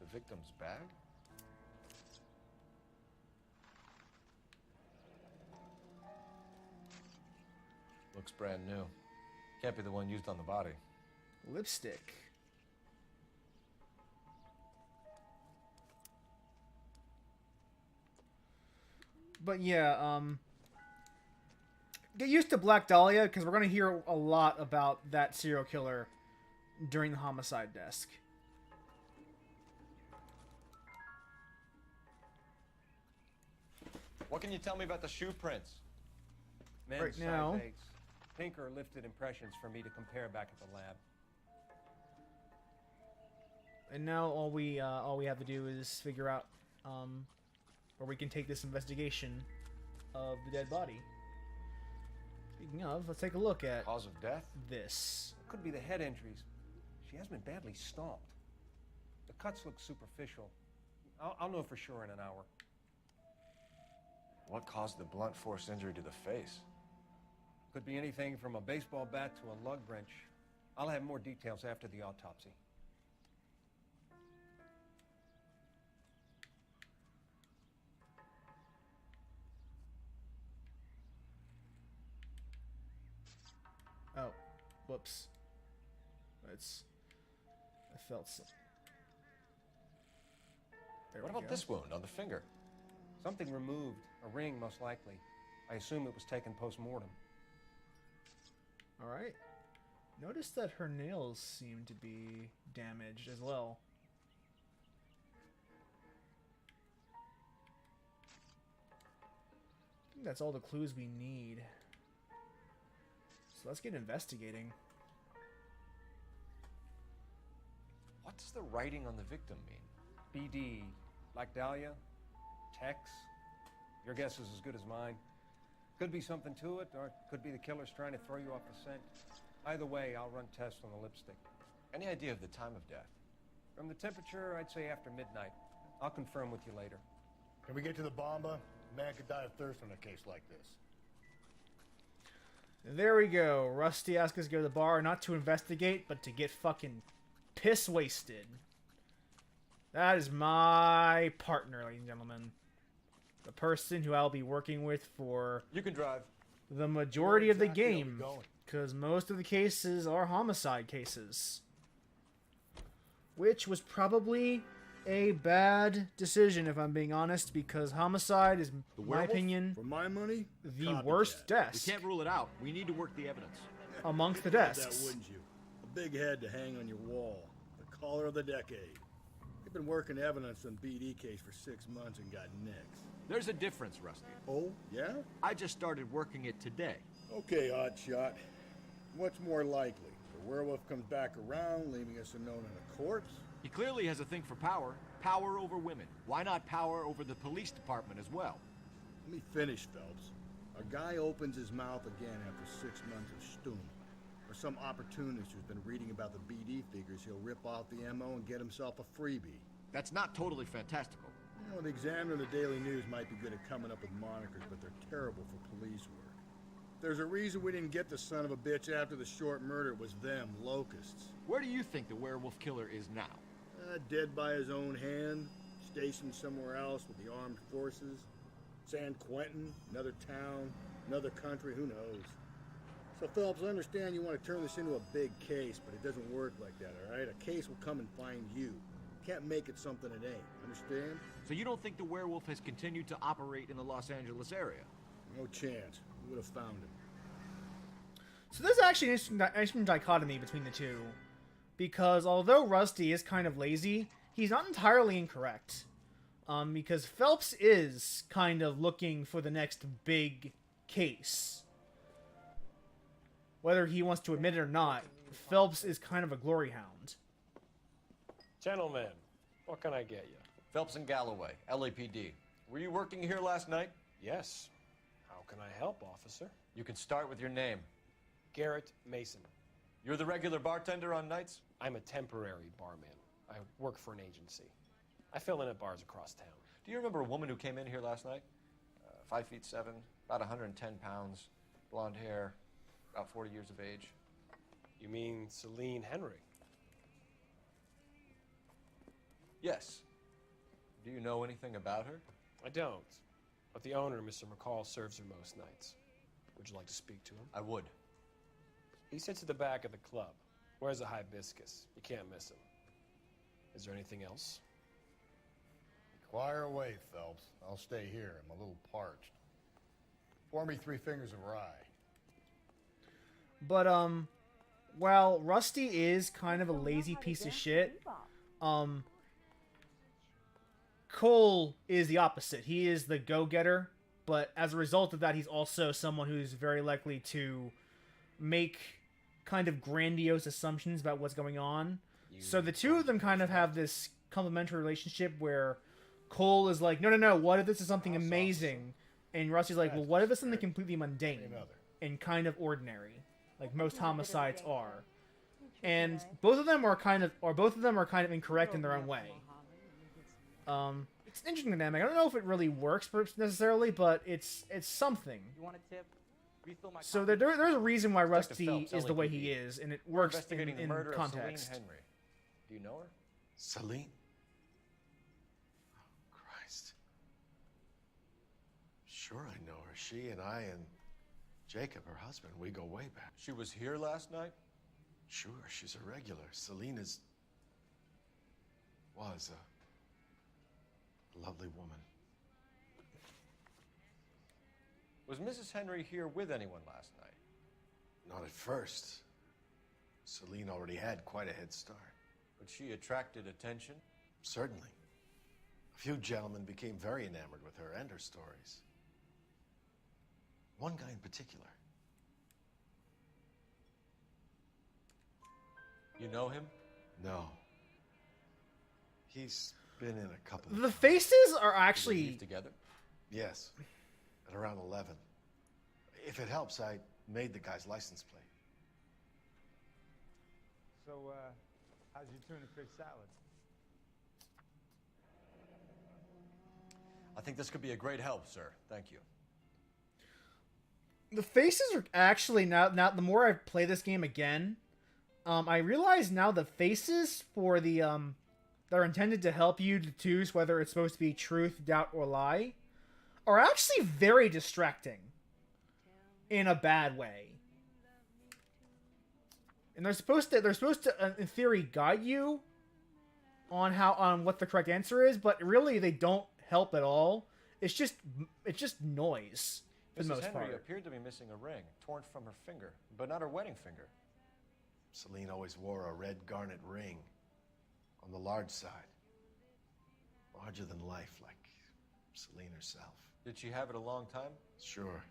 The victim's bag? Looks brand new. Can't be the one used on the body. Lipstick. But yeah, get used to Black Dahlia because we're gonna hear a lot about that serial killer during the homicide desk. What can you tell me about the shoe prints? Men's Right now- size 8s. Pinker lifted impressions for me to compare back at the lab. And now all we have to do is figure out where we can take this investigation of the dead body. Speaking of, let's take a look at Cause of death? this. Could be the head injuries. She has been badly stomped. The cuts look superficial. I'll know for sure in an hour. What caused the blunt force injury to the face? Could be anything from a baseball bat to a lug wrench. I'll have more details after the autopsy. Oh, whoops. I felt some. There What we about go. this wound on the finger? Something removed. A ring, most likely. I assume it was taken post-mortem. All right. Notice that her nails seem to be damaged as well. I think that's all the clues we need. So let's get investigating. What does the writing on the victim mean? BD, Black Dahlia, Tex. Your guess is as good as mine. Could be something to it, or it could be the killer's trying to throw you off the scent. Either way, I'll run tests on the lipstick. Any idea of the time of death? From the temperature, I'd say after midnight. I'll confirm with you later. Can we get to the bomba? A man could die of thirst on a case like this. There we go. Rusty asked us to go to the bar, not to investigate, but to get fucking piss wasted. That is my partner, ladies and gentlemen. The person who I'll be working with for You can drive. the majority of the exactly are we game. going? Because most of the cases are homicide cases. Which was probably a bad decision, if I'm being honest, because homicide is, in my opinion, For my money, the copycat. worst desk We can't rule it out. We need to work the evidence. amongst the You'd love desks. That, wouldn't you? A big head to hang on your wall. The caller of the decade. You've been working evidence on BD case for 6 months and got nicks. There's a difference, Rusty. Oh, yeah? I just started working it today. Okay, Oddshot. What's more likely? The werewolf comes back around, leaving us unknown in a corpse? He clearly has a thing for power. Power over women. Why not power over the police department as well? Let me finish, Phelps. A guy opens his mouth again after 6 months of stewing. Or some opportunist who's been reading about the BD figures, he'll rip off the MO and get himself a freebie. That's not totally fantastical. You know, the Examiner and the Daily News might be good at coming up with monikers, but they're terrible for police work. There's a reason we didn't get the son of a bitch after the short murder. It was them, locusts. Where do you think the werewolf killer is now? Dead by his own hand, stationed somewhere else with the armed forces. San Quentin, another town, another country, who knows? So, Phelps, I understand you want to turn this into a big case, but it doesn't work like that, all right? A case will come and find you. Can't make it something it ain't, understand? So you don't think the werewolf has continued to operate in the Los Angeles area? No chance. We would have found him. So there's actually an interesting dichotomy between the two. Because although Rusty is kind of lazy, he's not entirely incorrect. Because Phelps is kind of looking for the next big case. Whether he wants to admit it or not, Phelps is kind of a glory hound. Gentlemen, what can I get you? Phelps and Galloway, LAPD. Were you working here last night? Yes. How can I help, officer? You can start with your name. Garrett Mason. You're the regular bartender on nights? I'm a temporary barman. I work for an agency. I fill in at bars across town. Do you remember a woman who came in here last night? 5'7", about 110 pounds, blonde hair, about 40 years of age. You mean Celine Henry? Yes. Do you know anything about her? I don't. But the owner, Mr. McCall, serves her most nights. Would you like to speak to him? I would. He sits at the back of the club. Wears a hibiscus. You can't miss him. Is there anything else? Fire away, Phelps. I'll stay here. I'm a little parched. Pour me 3 fingers of rye. But, while Rusty is kind of a lazy piece of shit, Cole is the opposite. He is the go-getter, but as a result of that, he's also someone who's very likely to make kind of grandiose assumptions about what's going on. So the two of them kind of have this complementary relationship where Cole is like, no, what if this is something amazing? And Rusty's like, well, what if it's something completely mundane and kind of ordinary, like most homicides are? And both of them are kind of incorrect in their own way. It's an interesting dynamic. I don't know if it really works necessarily, but it's something. You want a tip? Refill my So there's a reason why Rusty is the way he is, and it works in context. Celine Henry. Do you know her? Celine? Oh, Christ. Sure I know her. She and I and Jacob, her husband, we go way back. She was here last night? Sure, she's a regular. Celine was a lovely woman. Was Mrs. Henry here with anyone last night? Not at first. Celine already had quite a head start. But she attracted attention? Certainly. A few gentlemen became very enamored with her and her stories. One guy in particular. You know him? No. He's been in a couple of The faces are actually... Did they leave together? Yes. At around 11. If it helps, I made the guy's license plate. So, how's your tuna fish salad? I think this could be a great help, sir. Thank you. The faces are actually, now the more I play this game again, I realize now the faces for the, that are intended to help you deduce whether it's supposed to be truth, doubt, or lie, are actually very distracting. In a bad way. And they're supposed to, in theory, guide you on what the correct answer is, but really they don't help at all. It's just noise for the Mrs. most Henry part. appeared to be missing a ring, torn from her finger, but not her wedding finger. Celine always wore a red garnet ring on the large side. Larger than life, like Celine herself. Did she have it a long time? Sure.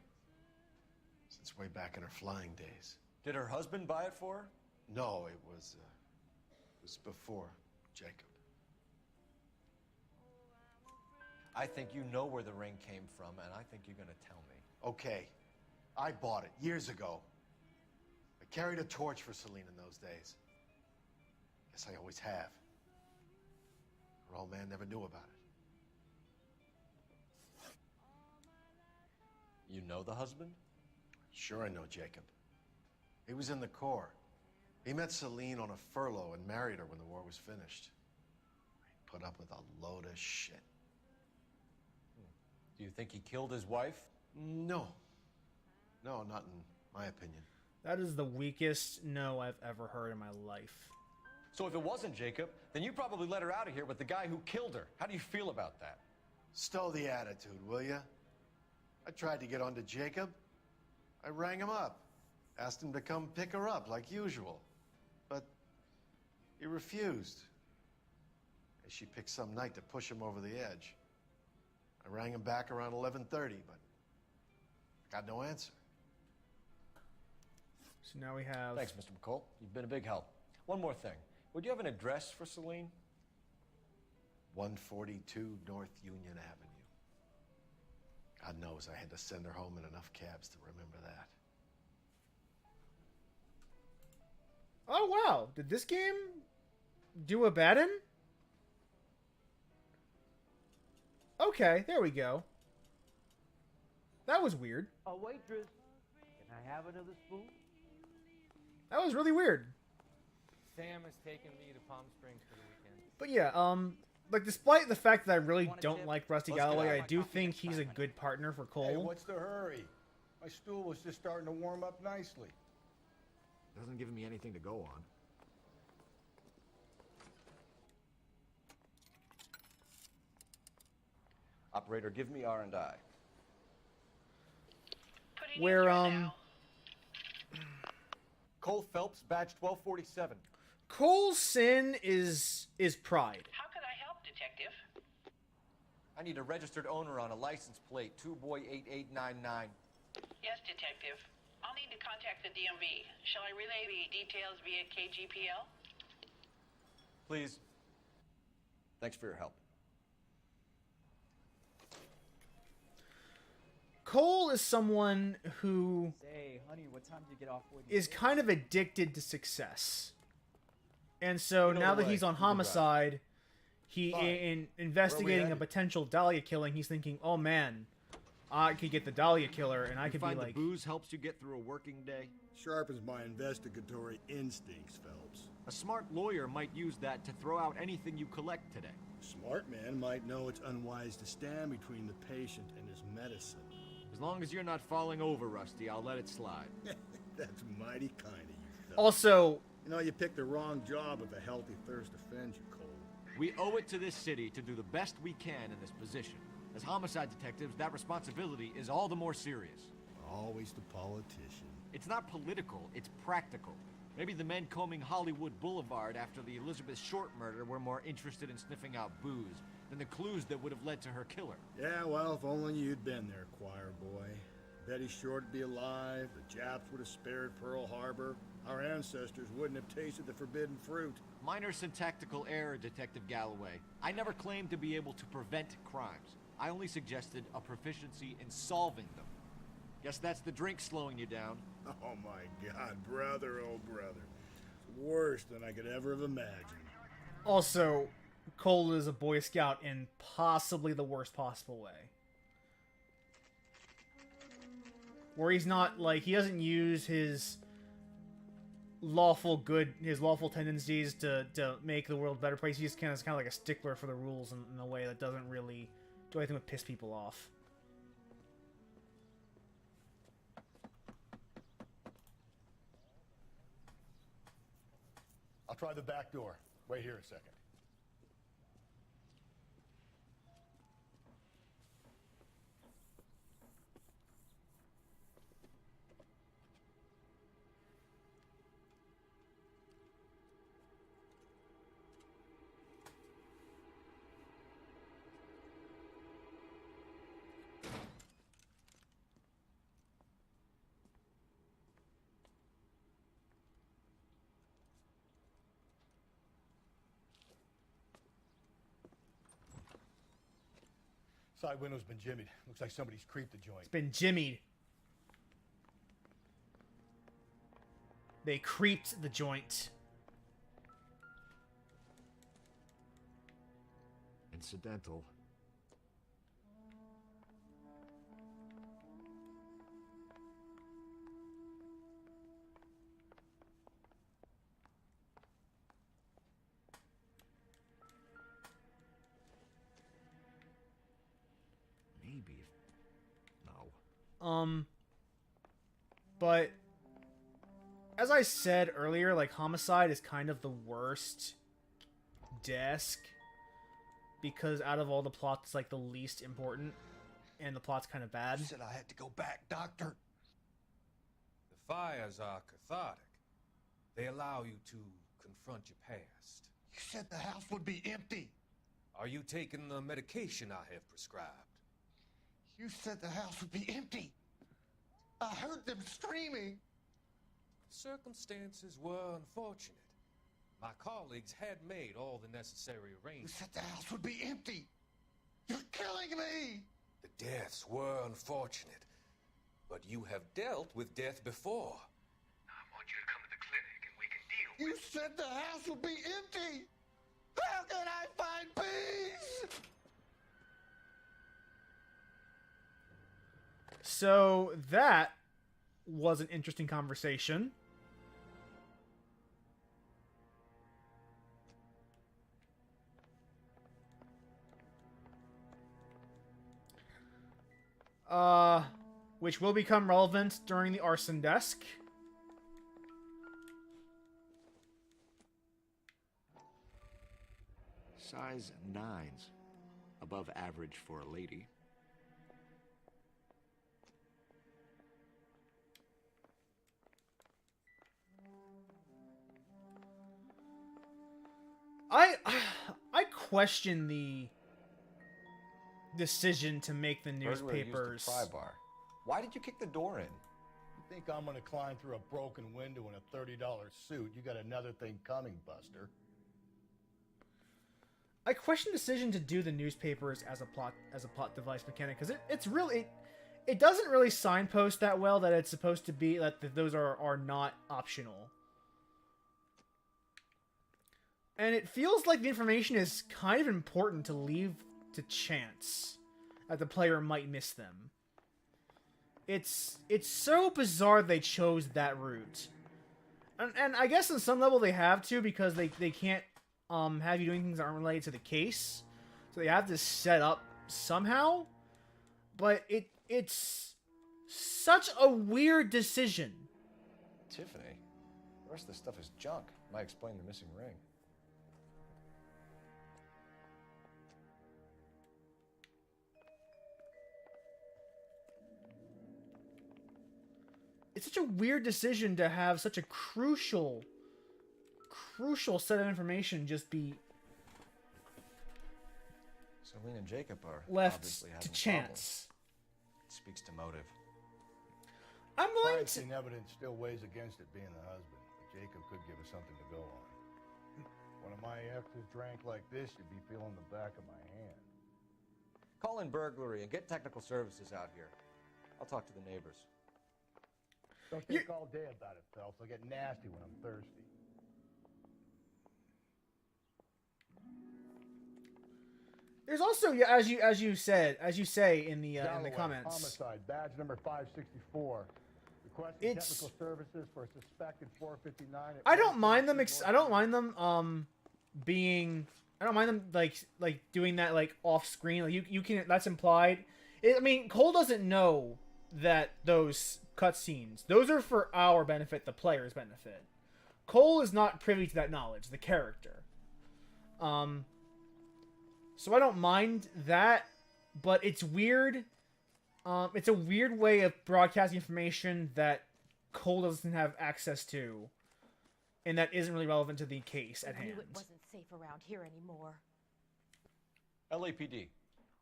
Since way back in her flying days. Did her husband buy it for her? No, it was before Jacob. I think you know where the ring came from, and I think you're going to tell me. Okay. I bought it years ago. I carried a torch for Celine in those days. Guess I always have. Her old man never knew about it. You know the husband? Sure I know Jacob. He was in the Corps. He met Celine on a furlough and married her when the war was finished. He put up with a load of shit. Do you think he killed his wife? No. No, not in my opinion. That is the weakest no I've ever heard in my life. So if it wasn't Jacob, then you probably let her out of here with the guy who killed her. How do you feel about that? Stow the attitude, will ya? I tried to get onto Jacob. I rang him up. Asked him to come pick her up like usual. But he refused. She picked some night to push him over the edge. I rang him back around 11:30, but I got no answer. So now we have... Thanks, Mr. McCall. You've been a big help. One more thing. Would you have an address for Celine? 142 North Union Avenue. God knows I had to send her home in enough cabs to remember that. Oh, wow. Did this game do a bad-in? Okay, there we go. That was weird. A waitress, can I have another spoon? That was really weird. Sam has taken me to Palm Springs for the weekend. But yeah, like, despite the fact that I really don't like Rusty Galloway, I do think he's a good partner for Cole. Hey, what's the hurry? My stool was just starting to warm up nicely. Doesn't give me anything to go on. Operator, give me R&I. Where, Cole Phelps, badge 1247. Cole's sin is pride. How can I help, Detective? I need a registered owner on a license plate, 2boy8899. Yes, Detective. I'll need to contact the DMV. Shall I relay the details via KGPL? Please. Thanks for your help. Cole is someone who Say, honey, what time do you get off work? is kind of addicted to success. And so Get now that away. he's on You can drive. Homicide, he Fine. in investigating a headed? potential Dahlia killing, he's thinking, "Oh man, I could get the Dahlia killer and I You could be find like the booze helps you get through a working day? Sharpens my investigatory instincts, Phelps. A smart lawyer might use that to throw out anything you collect today. A smart man might know it's unwise to stand between the patient and his medicine. As long as you're not falling over, Rusty, I'll let it slide. That's mighty kind of you, Phelps. Also, you know, you picked the wrong job if a healthy thirst offends you, Cole. We owe it to this city to do the best we can in this position. As homicide detectives, that responsibility is all the more serious. Always the politician. It's not political, it's practical. Maybe the men combing Hollywood Boulevard after the Elizabeth Short murder were more interested in sniffing out booze than the clues that would have led to her killer. Yeah, well, if only you'd been there, choir boy. Betty Short would be alive, the Japs would have spared Pearl Harbor, our ancestors wouldn't have tasted the forbidden fruit. Minor syntactical error, Detective Galloway. I never claimed to be able to prevent crimes. I only suggested a proficiency in solving them. Guess that's the drink slowing you down. Oh my God, brother, oh brother. It's worse than I could ever have imagined. also Cole is a Boy Scout in possibly the worst possible way. Where he's not, like, he doesn't use his lawful tendencies to make the world a better place. He's kind of like a stickler for the rules in a way that doesn't really do anything but piss people off. I'll try the back door. Wait here a second. Side window's been jimmied. Looks like somebody's creeped the joint. It's been jimmied. They creeped the joint. Incidental. Maybe. No. But as I said earlier, like, Homicide is kind of the worst desk because out of all the plots, it's like the least important, and the plot's kind of bad. You said I had to go back, Doctor. The fires are cathartic. They allow you to confront your past. You said the house would be empty. Are you taking the medication I have prescribed? You said the house would be empty. I heard them screaming. Circumstances were unfortunate. My colleagues had made all the necessary You arrangements. said the house would be empty. You're killing me. The deaths were unfortunate, but you have dealt with death before. I want you to come to the clinic and we can deal with it. You said the house will be empty! How can I find peace? So that was an interesting conversation. Which will become relevant during the arson desk. Size 9's. Above average for a lady. I question the decision to make the Burglar used newspapers. the pry bar. Why did you kick the door in? You think I'm gonna climb through a broken window in a $30 suit? You got another thing coming, Buster. I question the decision to do the newspapers as a plot device mechanic because it doesn't really signpost that well that it's supposed to be that those are not optional. And it feels like the information is kind of important to leave to chance that the player might miss them. It's so bizarre they chose that route. And I guess on some level they have to because they can't have you doing things that aren't related to the case. So they have to set up somehow. But it's such a weird decision. Tiffany, the rest of the stuff is junk. Might explain the missing ring. It's such a weird decision to have such a crucial set of information just be Celine and Jacob are left obviously to having chance. It speaks to motive. I'm going to... Scene evidence still weighs against it being the husband, but Jacob could give us something to go on. One of my exes drank like this, you'd be feeling the back of my hand. Call in burglary and get technical services out here. I'll talk to the neighbors. Don't think all day about it, Phelps. I'll get nasty when I'm thirsty. There's also, as you say in the comments. Homicide, badge number 564. Requesting technical services for a suspected 459. I don't mind them. I don't mind them being. I don't mind them like doing that like off screen. Like you can. That's implied. I mean, Cole doesn't know that those cutscenes. Those are for our benefit, the player's benefit. Cole is not privy to that knowledge. The character. So I don't mind that, but it's weird. It's a weird way of broadcasting information that Cole doesn't have access to, and that isn't really relevant to the case at hand. I knew it wasn't safe around here anymore. LAPD.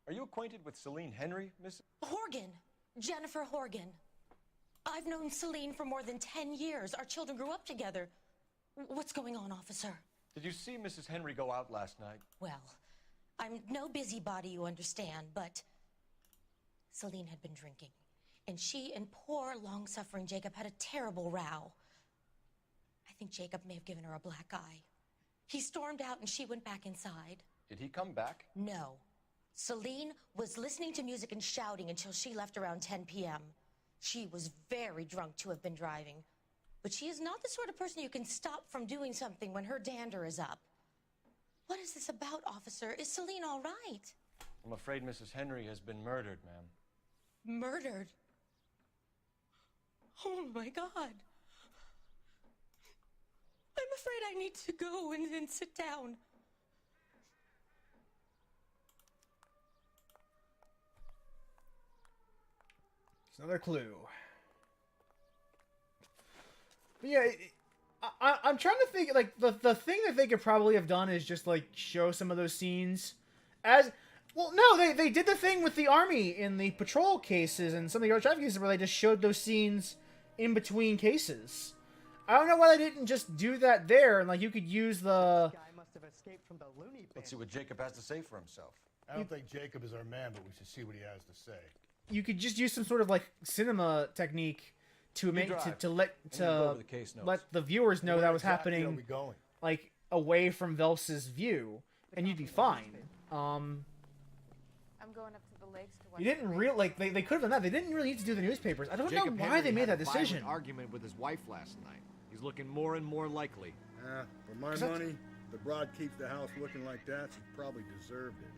Are you acquainted with Celine Henry, Miss? Horgan. Jennifer Horgan. I've known Celine for more than 10 years. Our children grew up together. What's going on, officer? Did you see Mrs. Henry go out last night? Well, I'm no busybody, you understand, but Celine had been drinking, and she and poor, long-suffering Jacob had a terrible row. I think Jacob may have given her a black eye. He stormed out, and she went back inside. Did he come back? No. Celine was listening to music and shouting until she left around 10 p.m. She was very drunk to have been driving, but she is not the sort of person you can stop from doing something when her dander is up. What is this about, officer? Is Celine all right? I'm afraid Mrs. Henry has been murdered, ma'am. Murdered? Oh, my God. I'm afraid I need to go and sit down. It's another clue. But yeah, I'm trying to think, like, the thing that they could probably have done is just, like, show some of those scenes as... Well, no, they did the thing with the army in the patrol cases and some of the other traffic cases where they just showed those scenes in between cases. I don't know why they didn't just do that there, and, like, you could use the... Let's see what Jacob has to say for himself. I don't think Jacob is our man, but we should see what he has to say. You could just use some sort of like cinema technique to make to let the viewers know that was happening, like away from Phelps's view, and you'd be fine. I'm going up to the lakes to watch. You didn't really like they could have done that. They didn't really need to do the newspapers. I don't know why they made that decision. Had a violent argument with his wife last night. He's looking more and more likely. For my money, the broad keeps the house looking like that. She probably deserved it.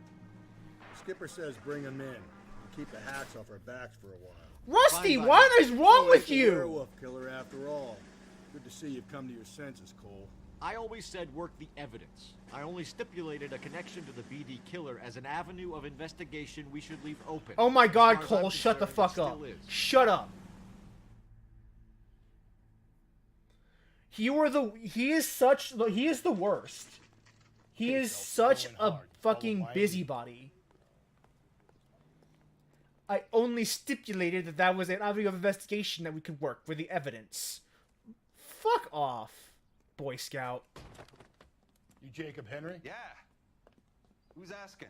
Skipper says bring him in and keep the hacks off our backs for a while. Rusty, what is wrong with you? Werewolf killer, after all. Good to see you've come to your senses, Cole. I always said work the evidence. I only stipulated a connection to the BD killer as an avenue of investigation we should leave open. Oh my God, Cole, shut the fuck up. Shut up. He is the worst. He is such a fucking busybody. I only stipulated that was an avenue of investigation that we could work for the evidence. Fuck off, Boy Scout. You Jacob Henry? Yeah. Who's asking?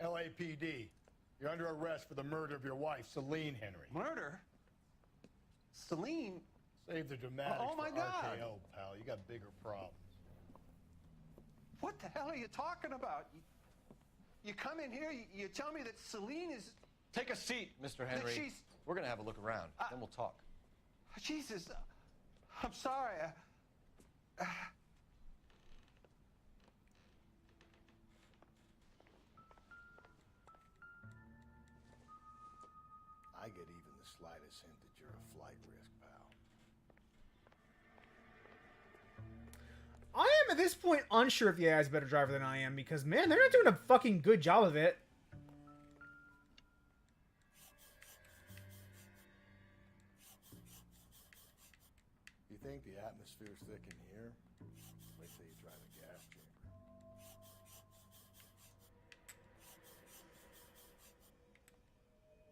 LAPD. You're under arrest for the murder of your wife, Celine Henry. Murder? Celine? Save the dramatics Oh my for God. RKO, pal. You got bigger problems. What the hell are you talking about? You come in here, you tell me that Celine is... Take a seat, Mr. Henry. We're gonna have a look around, then we'll talk. Jesus, I'm sorry. I get even the slightest hint that you're a flight risk, pal. I am at this point unsure if the AI is a better driver than I am because, man, they're not doing a fucking good job of it. You think the atmosphere's thick in here? Wait till you try the gas chamber.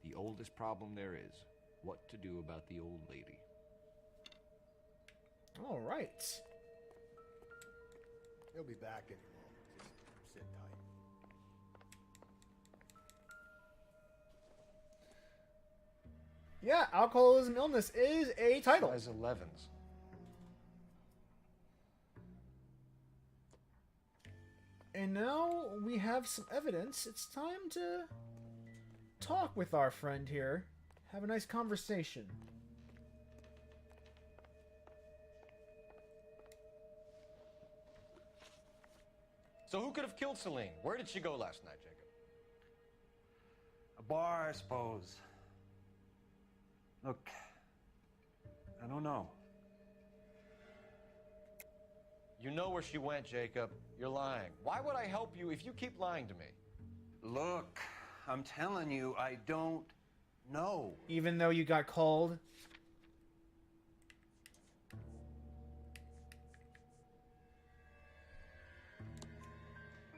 The oldest problem there is, what to do about the old lady. All right. He'll be back any moment. Just sit tight. Yeah, alcoholism illness is a title. Size 11s. And now we have some evidence. It's time to talk with our friend here. Have a nice conversation. So who could have killed Celine? Where did she go last night, Jacob? A bar, I suppose. Look, I don't know. You know where she went, Jacob. You're lying. Why would I help you if you keep lying to me? Look, I'm telling you, I don't know. Even though you got called.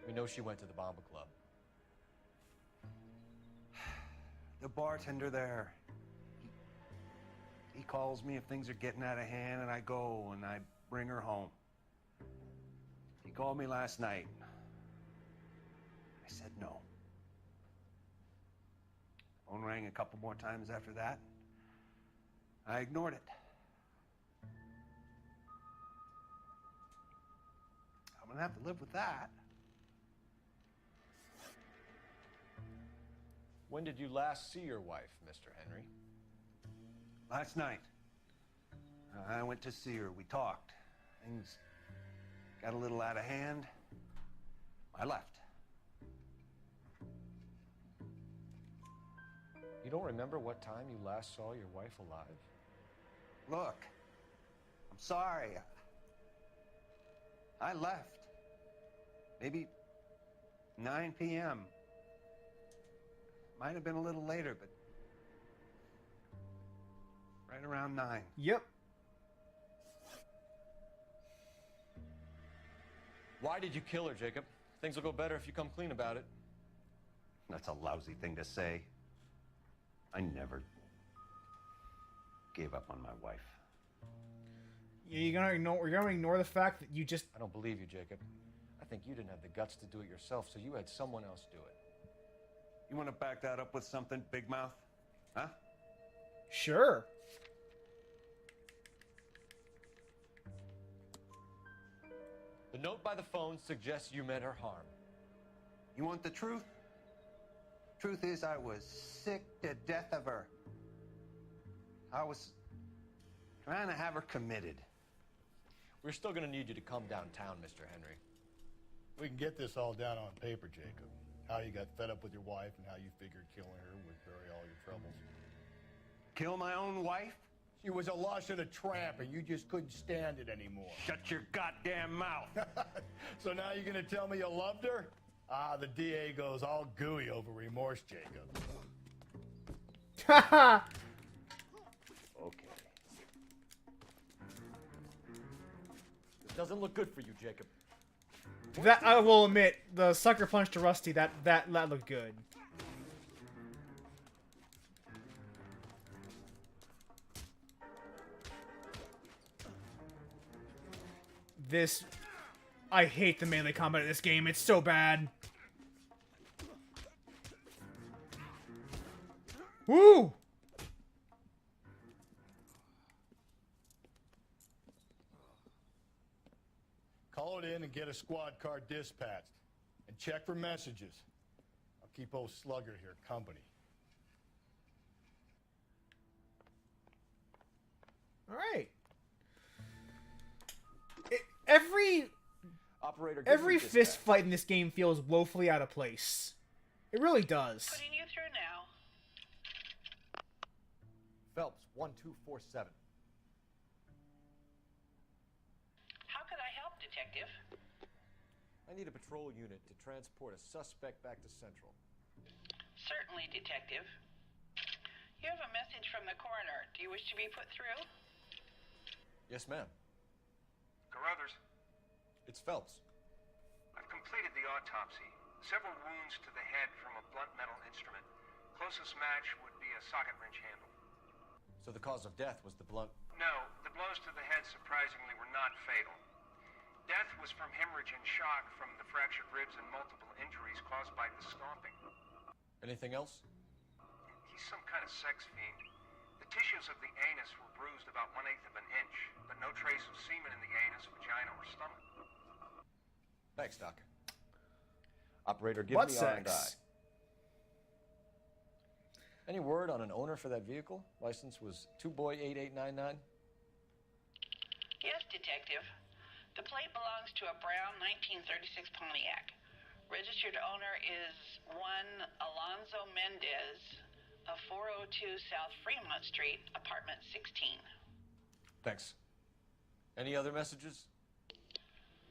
We know she went to the Bomba Club. The bartender there. He calls me if things are getting out of hand, and I go and I bring her home. He called me last night. I said no. Phone rang a couple more times after that. I ignored it. I'm gonna have to live with that. When did you last see your wife, Mr. Henry? Last night. I went to see her. We talked. Things got a little out of hand. I left. You don't remember what time you last saw your wife alive? Look, I'm sorry. I left. Maybe 9 p.m. Might have been a little later, but right around 9. Yep. Why did you kill her, Jacob? Things will go better if you come clean about it. That's a lousy thing to say. I never gave up on my wife. You're gonna ignore the fact that you just... I don't believe you, Jacob. I think you didn't have the guts to do it yourself, so you had someone else do it. You want to back that up with something, Big Mouth? Huh? Sure. The note by the phone suggests you meant her harm. You want the truth? Truth is, I was sick to death of her. I was trying to have her committed. We're still gonna need you to come downtown, Mr. Henry. We can get this all down on paper, Jacob. How you got fed up with your wife and how you figured killing her would bury all your troubles. Kill my own wife? She was a lush and a tramp, and you just couldn't stand it anymore. Shut your goddamn mouth. So now you're gonna tell me you loved her? Ah, the DA goes all gooey over remorse, Jacob. Haha! Okay. This doesn't look good for you, Jacob. That, I will admit, the sucker punch to Rusty, that looked good. This... I hate the melee combat in this game, it's so bad. Woo! Call it in and get a squad car dispatched. And check for messages. I'll keep old Slugger here company. Alright. Operator, Every fist fight in this game feels woefully out of place. It really does. Putting you through now. Phelps, 1247. How could I help, Detective? I need a patrol unit to transport a suspect back to Central. Certainly, Detective. You have a message from the coroner. Do you wish to be put through? Yes, ma'am. Carruthers, It's Phelps. I've completed the autopsy. Several wounds to the head from a blunt metal instrument. Closest match would be a socket wrench handle. So the cause of death was the blunt... No, the blows to the head surprisingly were not fatal. Death was from hemorrhage and shock from the fractured ribs and multiple injuries caused by the stomping. Anything else? He's some kind of sex fiend. The tissues of the anus were bruised about 1/8 of an inch, but no trace of semen in the anus, vagina, or stomach. Thanks, Doc. Operator, give Butt me sex. R&I. Any word on an owner for that vehicle? License was 2boy8899. Yes, Detective. The plate belongs to a brown 1936 Pontiac. Registered owner is one Alonzo Mendez of 402 South Fremont Street, apartment 16. Thanks. Any other messages?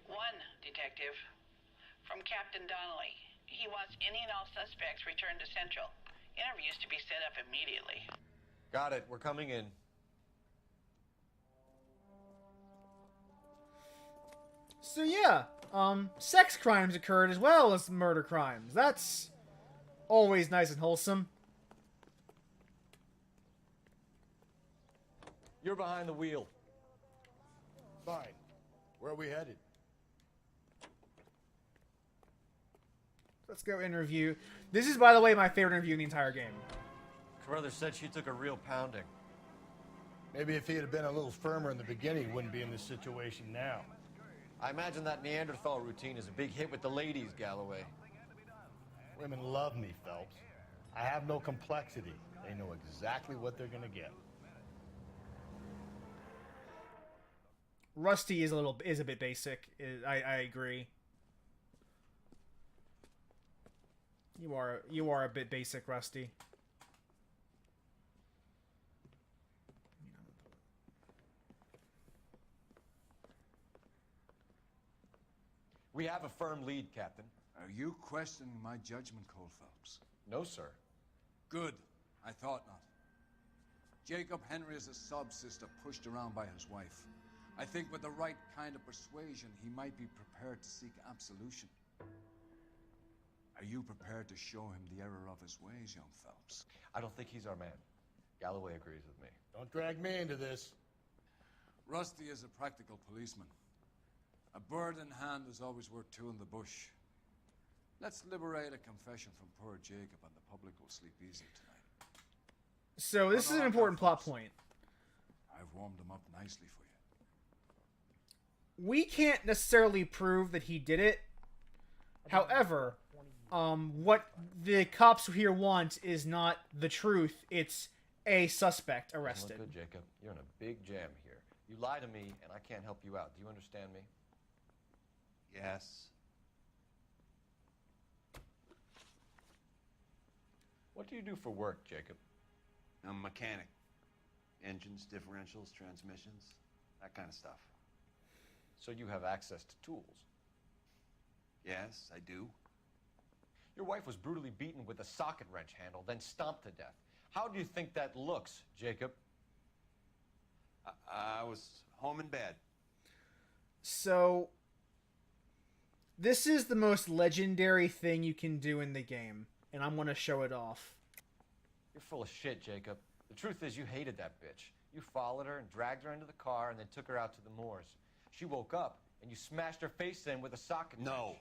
One, Detective. From Captain Donnelly. He wants any and all suspects returned to Central. Interviews to be set up immediately. Got it. We're coming in. So yeah, sex crimes occurred as well as murder crimes. That's always nice and wholesome. You're behind the wheel. Fine. Where are we headed? Let's go interview. This is, by the way, my favorite interview in the entire game. Carruthers said she took a real pounding. Maybe if he had been a little firmer in the beginning, he wouldn't be in this situation now. I imagine that Neanderthal routine is a big hit with the ladies, Galloway. Women love me, Phelps. I have no complexity. They know exactly what they're gonna get. Rusty is a bit basic. I agree. You are a bit basic, Rusty. We have a firm lead, Captain. Are you questioning my judgment call, Phelps? No, sir. Good. I thought not. Jacob Henry is a sub-sister pushed around by his wife. I think with the right kind of persuasion, he might be prepared to seek absolution. Are you prepared to show him the error of his ways, young Phelps? I don't think he's our man. Galloway agrees with me. Don't drag me into this. Rusty is a practical policeman. A bird in hand is always worth two in the bush. Let's liberate a confession from poor Jacob, and the public will sleep easy tonight. So this is an important plot point. I've warmed them up nicely for you. We can't necessarily prove that he did it. However, what the cops here want is not the truth. It's a suspect arrested. Look good, Jacob. You're in a big jam here. You lie to me, and I can't help you out. Do you understand me? Yes. What do you do for work, Jacob? I'm a mechanic. Engines, differentials, transmissions, that kind of stuff. So you have access to tools? Yes, I do. Your wife was brutally beaten with a socket wrench handle, then stomped to death. How do you think that looks, Jacob? I was home in bed. So, this is the most legendary thing you can do in the game, and I'm going to show it off. You're full of shit, Jacob. The truth is you hated that bitch. You followed her and dragged her into the car and then took her out to the moors. She woke up, and you smashed her face in with a socket wrench. No.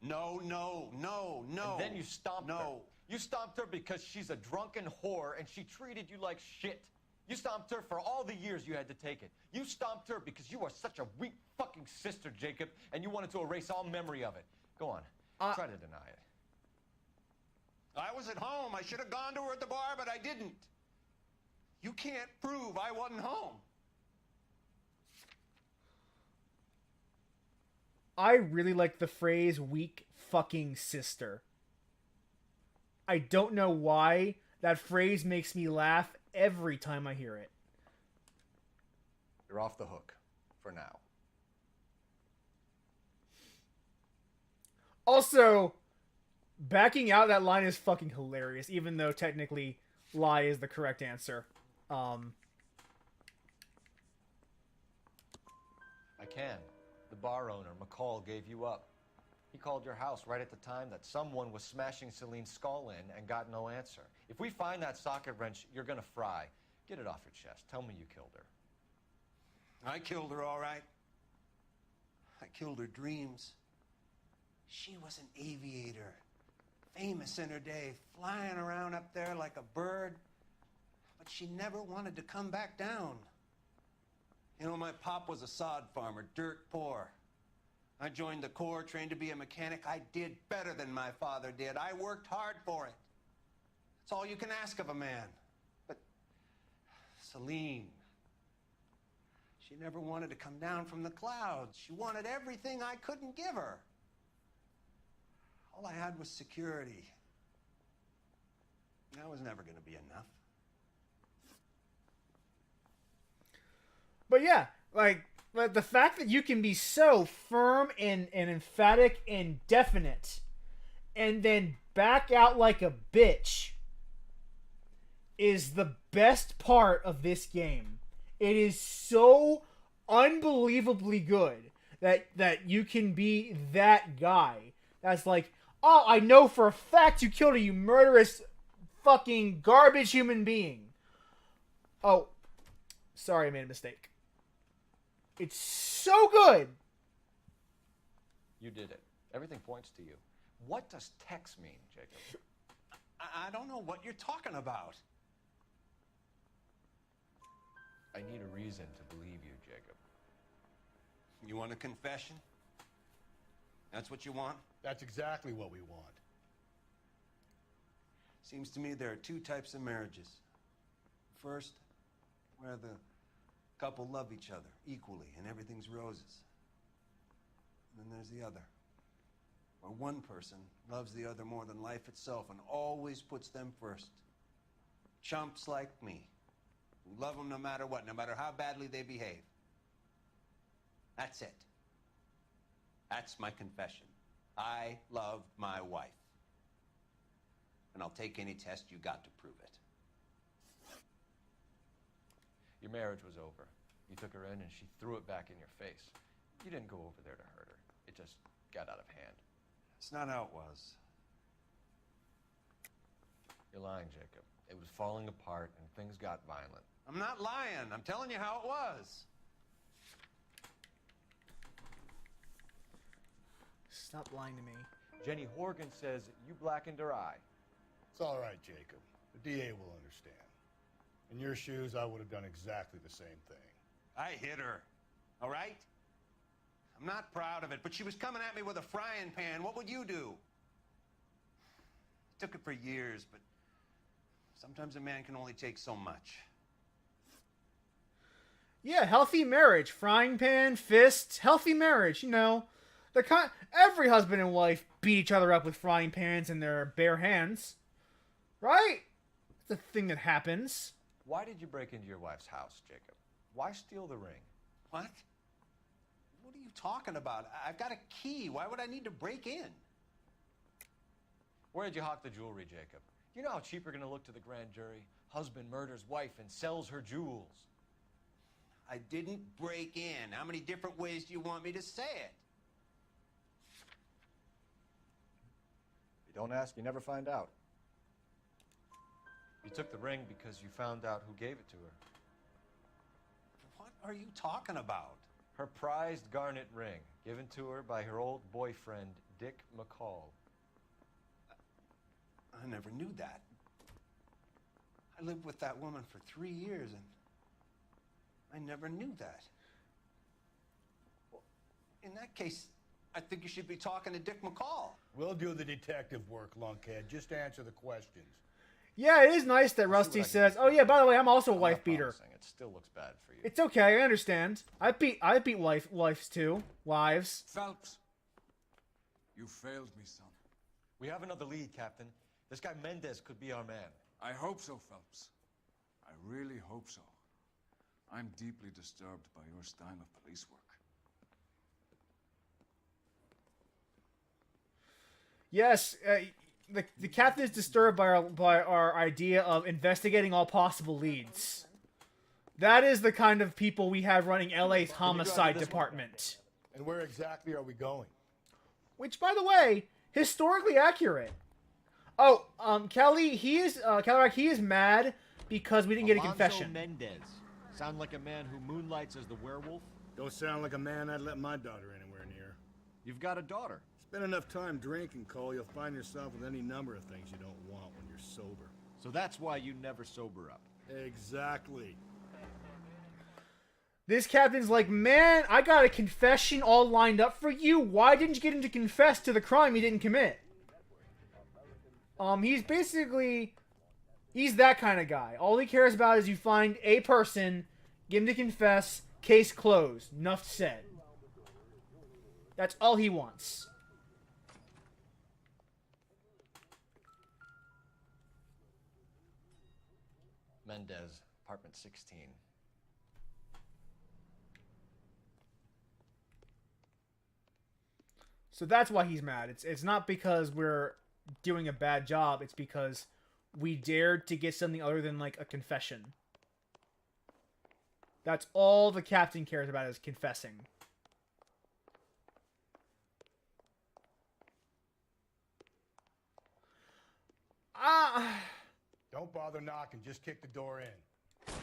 And then you stomped her. You stomped her because she's a drunken whore and she treated you like shit. You stomped her for all the years you had to take it. You stomped her because you are such a weak fucking sister, Jacob, and you wanted to erase all memory of it. Go on. Try to deny it. I was at home. I should have gone to her at the bar, but I didn't. You can't prove I wasn't home. I really like the phrase weak fucking sister. I don't know why. That phrase makes me laugh every time I hear it. You're off the hook. For now. Also, backing out that line is fucking hilarious, even though technically lie is the correct answer. I can. The bar owner, McCall, gave you up. He called your house right at the time that someone was smashing Celine's skull in and got no answer. If we find that socket wrench, you're gonna fry. Get it off your chest. Tell me you killed her. I killed her, all right. I killed her dreams. She was an aviator, famous in her day, flying around up there like a bird, but she never wanted to come back down. You know, my pop was a sod farmer, dirt poor. I joined the Corps, trained to be a mechanic. I did better than my father did. I worked hard for it. That's all you can ask of a man. But Celine, she never wanted to come down from the clouds. She wanted everything I couldn't give her. All I had was security. That was never going to be enough. But yeah, like the fact that you can be so firm and emphatic and definite and then back out like a bitch is the best part of this game. It is so unbelievably good that you can be that guy. That's like, oh, I know for a fact you killed her, you murderous fucking garbage human being. Oh, sorry, I made a mistake. It's so good. You did it. Everything points to you. What does Tex mean, Jacob? I don't know what you're talking about. I need a reason to believe you, Jacob. You want a confession? That's what you want? That's exactly what we want. Seems to me there are two types of marriages. First, where the couple love each other equally and everything's roses. And then there's the other, where one person loves the other more than life itself and always puts them first. Chumps like me, who love them no matter what, no matter how badly they behave. That's it. That's my confession. I loved my wife. And I'll take any test you got to prove it. Your marriage was over. You took her in and she threw it back in your face. You didn't go over there to hurt her. It just got out of hand. That's not how it was. You're lying, Jacob. It was falling apart and things got violent. I'm not lying. I'm telling you how it was. Stop lying to me. Jenny Horgan says you blackened her eye. It's all right, Jacob. The DA will understand. In your shoes, I would have done exactly the same thing. I hit her, all right? I'm not proud of it, but she was coming at me with a frying pan. What would you do? It took it for years, but sometimes a man can only take so much. Yeah, healthy marriage. Frying pan, fists, healthy marriage. You know, every husband and wife beat each other up with frying pans in their bare hands. Right? It's a thing that happens. Why did you break into your wife's house, Jacob? Why steal the ring? What? What are you talking about? I've got a key. Why would I need to break in? Where did you hawk the jewelry, Jacob? You know how cheap you're going to look to the grand jury? Husband murders wife and sells her jewels. I didn't break in. How many different ways do you want me to say it? If you don't ask, you never find out. You took the ring because you found out who gave it to her. What are you talking about? Her prized garnet ring, given to her by her old boyfriend, Dick McCall. I never knew that. I lived with that woman for 3 years, and I never knew that. Well, in that case, I think you should be talking to Dick McCall. We'll do the detective work, lunkhead. Just answer the questions. Yeah, it is nice that Rusty says, "Oh yeah, by the way, I'm also a wife beater." It still looks bad for you. It's okay, I understand. I beat wives too. Wives. Phelps, you failed me, son. We have another lead, Captain. This guy Mendez could be our man. I hope so, Phelps. I really hope so. I'm deeply disturbed by your style of police work. Yes, the captain is disturbed by our idea of investigating all possible leads. That is the kind of people we have running LA's homicide department. And where exactly are we going? Which, by the way, historically accurate. Oh, Kelly, Cadillac, he is mad because we didn't get a confession. Mendez. Sound like a man who moonlights as the werewolf? Don't sound like a man I'd let my daughter anywhere near. You've got a daughter. Spend enough time drinking, Cole, you'll find yourself with any number of things you don't want when you're sober. So that's why you never sober up. Exactly. This captain's like, man, I got a confession all lined up for you. Why didn't you get him to confess to the crime he didn't commit? He's that kind of guy. All he cares about is you find a person, get him to confess, case closed. Enough said. That's all he wants. Mendez, apartment 16. So that's why he's mad. It's not because we're doing a bad job. It's because we dared to get something other than like a confession. That's all the captain cares about is confessing. Don't bother knocking, just kick the door in.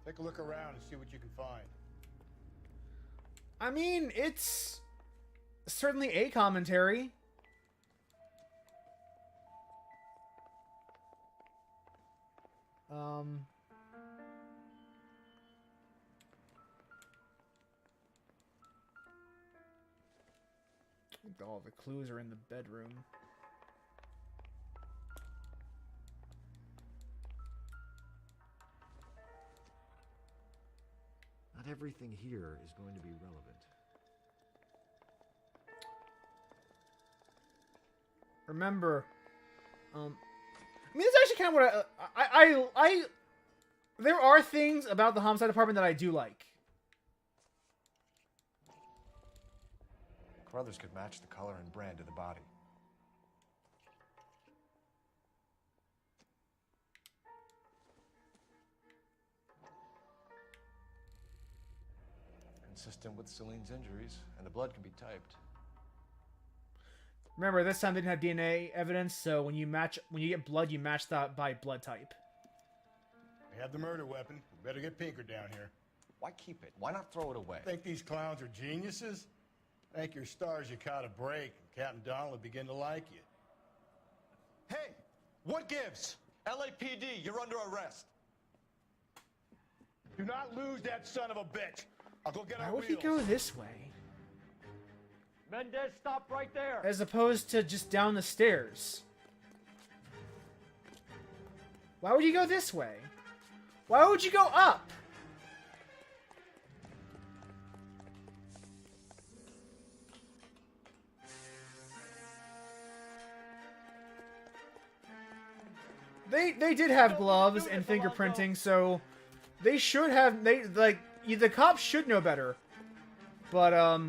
Take a look around and see what you can find. I mean, it's certainly a commentary. All the clues are in the bedroom. Not everything here is going to be relevant. Remember, I mean, that's actually kind of what I there are things about the homicide department that I do like. Carruthers could match the color and brand of the body. Consistent with Celine's injuries, and the blood can be typed. Remember, this time they didn't have DNA evidence, so when you get blood, you match that by blood type. We have the murder weapon. We better get Pinker down here. Why keep it? Why not throw it away? Think these clowns are geniuses? Thank your stars you caught a break, and Captain Donald will begin to like you. Hey, what gives? LAPD, you're under arrest. Do not lose that son of a bitch. I'll go get Why our would he wheels. go this way? Mendez, stop right there. As opposed to just down the stairs. Why would you go this way? Why would you go up? They did have gloves and fingerprinting, so they should have the cops should know better. But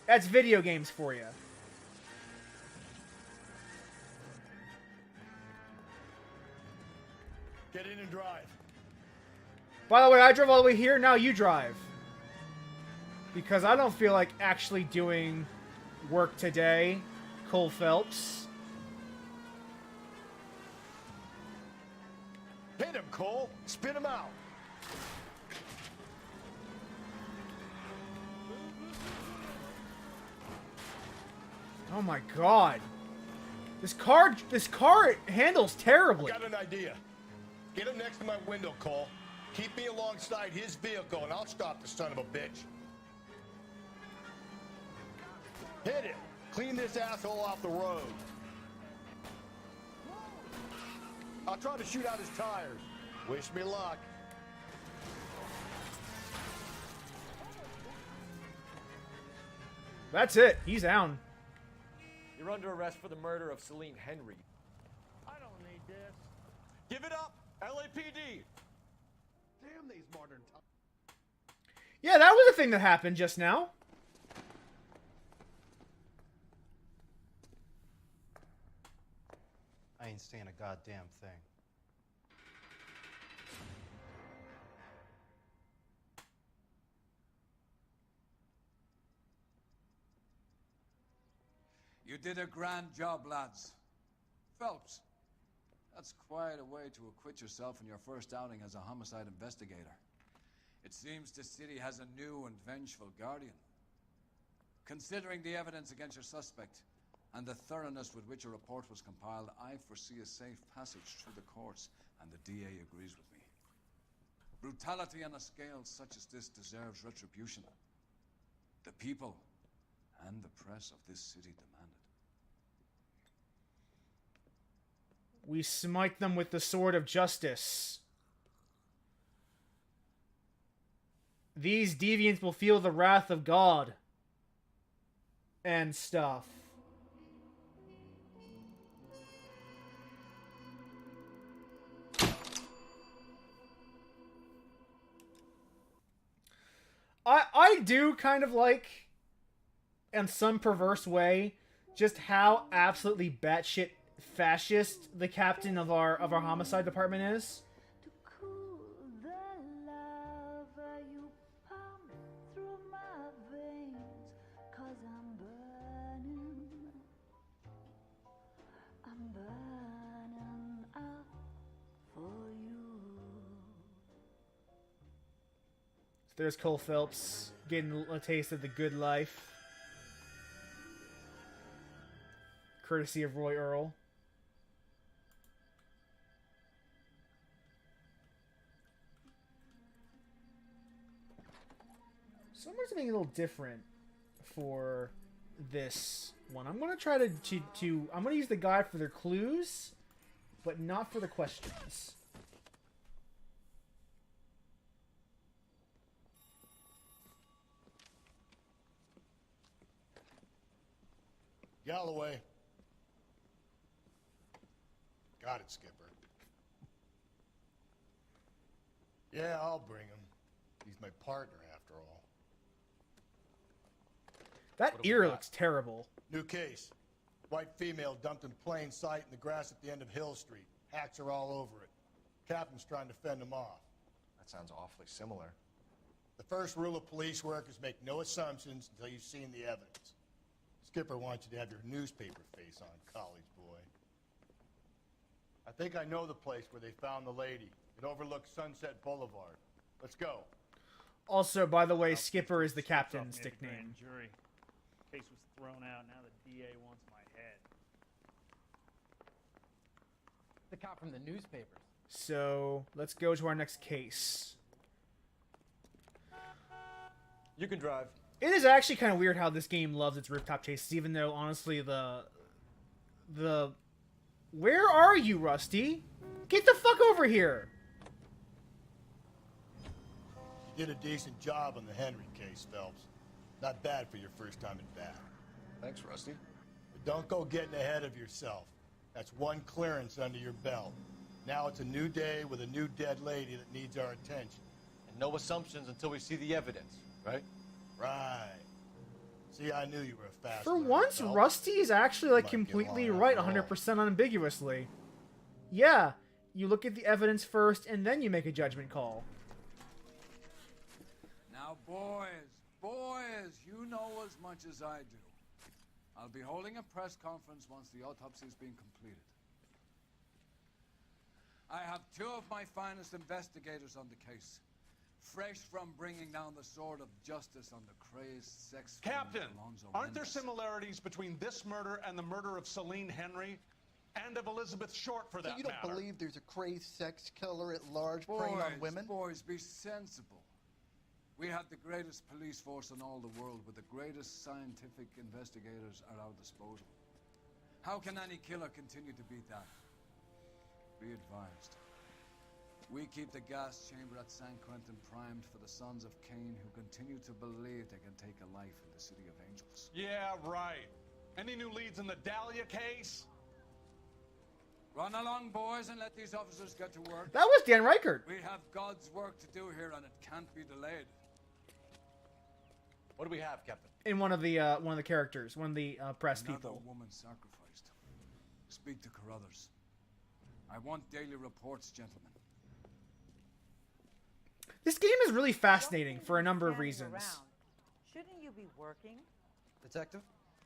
that's video games for you. Get in and drive. By the way, I drove all the way here, now you drive. Because I don't feel like actually doing work today, Cole Phelps. Hit him, Cole. Spit him out. Oh my god. This car handles terribly. I got an idea. Get him next to my window, Cole. Keep me alongside his vehicle, and I'll stop the son of a bitch. Hit him. Clean this asshole off the road. I'll try to shoot out his tires. Wish me luck. That's it. He's down. You're under arrest for the murder of Celine Henry. I don't need this. Give it up, LAPD. Damn these modern times. Yeah, that was a thing that happened just now. I ain't saying a goddamn thing. You did a grand job, lads. Phelps, that's quite a way to acquit yourself in your first outing as a homicide investigator. It seems the city has a new and vengeful guardian. Considering the evidence against your suspect and the thoroughness with which a report was compiled, I foresee a safe passage through the courts, and the DA agrees with me. Brutality on a scale such as this deserves retribution. The people and the press of this city demand it. We smite them with the sword of justice. These deviants will feel the wrath of God. And stuff. I do kind of like, in some perverse way, just how absolutely batshit fascist the captain of our homicide department is. There's Cole Phelps getting a taste of the good life. Courtesy of Roy Earl. So I'm going to do something a little different for this one. I'm going to try to I'm going to use the guide for their clues, but not for the questions. Galloway. Got it, Skipper. Yeah, I'll bring him. He's my partner, after all. That ear looks terrible. New case. White female dumped in plain sight in the grass at the end of Hill Street. Hacks are all over it. Captain's trying to fend him off. That sounds awfully similar. The first rule of police work is make no assumptions until you've seen the evidence. Skipper wants you to have your newspaper face on, college boy. I think I know the place where they found the lady. It overlooks Sunset Boulevard. Let's go. Also, by the way, Skipper is the captain's nickname. Jury. Case was thrown out. Now the DA wants my head. The cop from the newspapers. So let's go to our next case. You can drive. It is actually kind of weird how this game loves its rooftop chases, even though honestly the where are you, Rusty? Get the fuck over here! You did a decent job on the Henry case, Phelps. Not bad for your first time in bat. Thanks, Rusty. But don't go getting ahead of yourself. That's one clearance under your belt. Now it's a new day with a new dead lady that needs our attention. And no assumptions until we see the evidence, right? Right. See, I knew you were a fast For learner, once, Phelps. Rusty is actually like Might get completely along right after all. 100% unambiguously. Yeah, you look at the evidence first and then you make a judgment call. Now, boys, you know as much as I do. I'll be holding a press conference once the autopsy's been completed. I have two of my finest investigators on the case. Fresh from bringing down the sword of justice on the crazed sex... Captain, Alonzo aren't there Mendez. similarities between this murder and the murder of Celine Henry? And of Elizabeth Short, for So that you don't matter? believe there's a crazed sex killer at large preying on women? Boys, be sensible. We have the greatest police force in all the world with the greatest scientific investigators at our disposal. How can any killer continue to beat that? Be advised. We keep the gas chamber at San Quentin primed for the sons of Cain who continue to believe they can take a life in the City of Angels. Yeah, right. Any new leads in the Dahlia case? Run along, boys, and let these officers get to work. That was Dan Reichert. We have God's work to do here, and it can't be delayed. What do we have, Captain? In one of the characters, one of the press Another people. woman sacrificed. Speak to Carruthers. I want daily reports, gentlemen. This game is really fascinating for a number of reasons. Shouldn't you be working? Detective,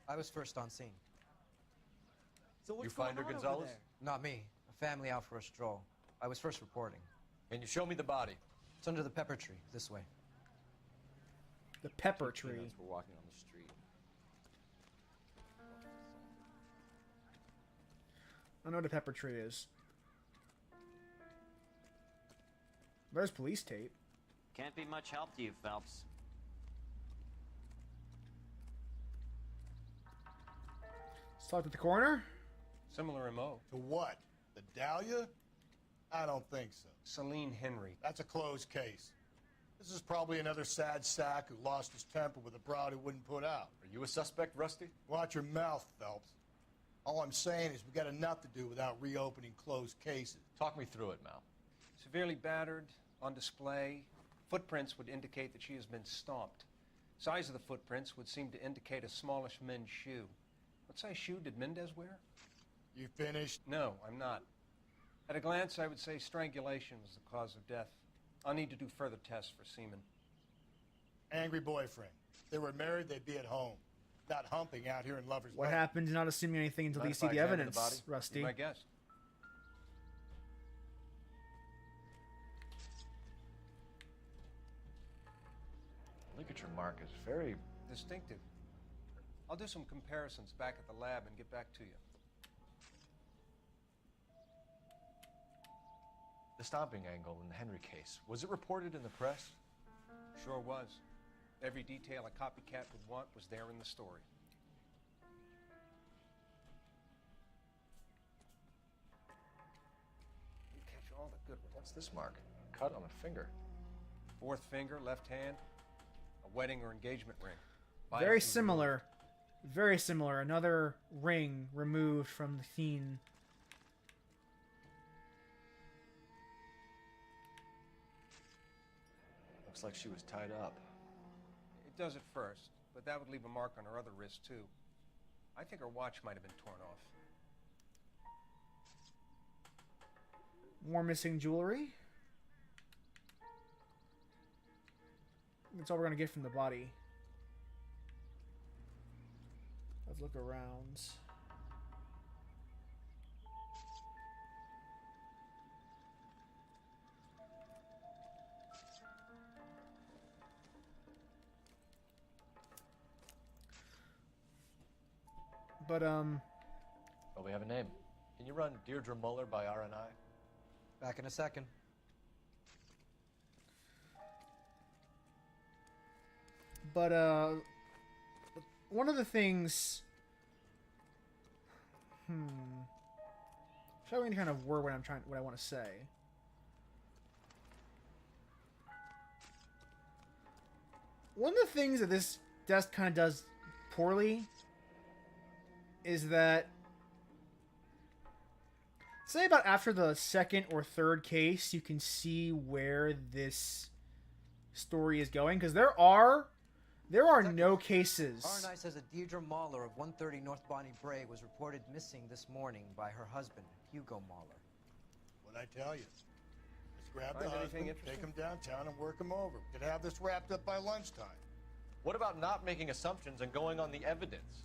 I was first on scene. So what's You find her, going on Gonzalez? over there? Not me. A family out for a stroll. I was first reporting. Can you show me the body? It's under the pepper tree, this way. The pepper tree. We're walking on the street. I know what a pepper tree is. There's police tape. Can't be much help to you, Phelps. Let's talk to the coroner. Similar MO. To what? The Dahlia? I don't think so. Celine Henry. That's a closed case. This is probably another sad sack who lost his temper with a broad who wouldn't put out. Are you a suspect, Rusty? Watch your mouth, Phelps. All I'm saying is we got enough to do without reopening closed cases. Talk me through it, Mal. Severely battered, on display. Footprints would indicate that she has been stomped. Size of the footprints would seem to indicate a smallish men's shoe. What size shoe did Mendez wear? You finished? No, I'm not. At a glance, I would say strangulation was the cause of death. I'll need to do further tests for semen. Angry boyfriend. If they were married, they'd be at home. Not humping out here in Lover's What Lane. happened to not assuming anything until Mind you if see I the examine evidence, the body? Rusty? Be my guest. Ligature mark is very... Distinctive. I'll do some comparisons back at the lab and get back to you. The stomping angle in the Henry case, was it reported in the press? Sure was. Every detail a copycat would want was there in the story. You catch all the good ones. What's this mark? Cut on a finger. Fourth finger, left hand, a wedding or engagement ring. Very Biopsy similar. Very similar. Another ring removed from the scene. Looks like she was tied up. It does at first, but that would leave a mark on her other wrist, too. I think her watch might have been torn off. More missing jewelry. That's all we're gonna get from the body. Let's look around. But Well, we have a name. Can you run Deirdre Muller by RNI? Back in a second. But one of the things. Showing kind of word what I want to say. One of the things that this desk kind of does poorly is that, say about after the second or third case, you can see where this story is going, because there are no cases. RNI says that Deirdre Mahler of 130 North Bonnie Bray was reported missing this morning by her husband, Hugo Mahler. What'd I tell you? Let's grab the husband, take him downtown, and work him over. Could have this wrapped up by lunchtime. What about not making assumptions and going on the evidence?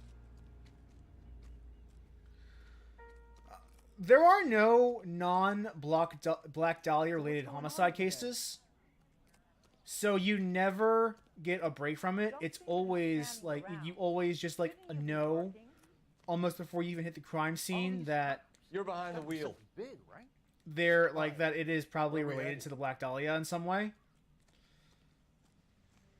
There are no non-Black Dahlia related homicide cases, so you never get a break from it. It's always like you always just like know almost before you even hit the crime scene that you're behind the wheel. Big, right? They're like that it is probably related to the Black Dahlia in some way.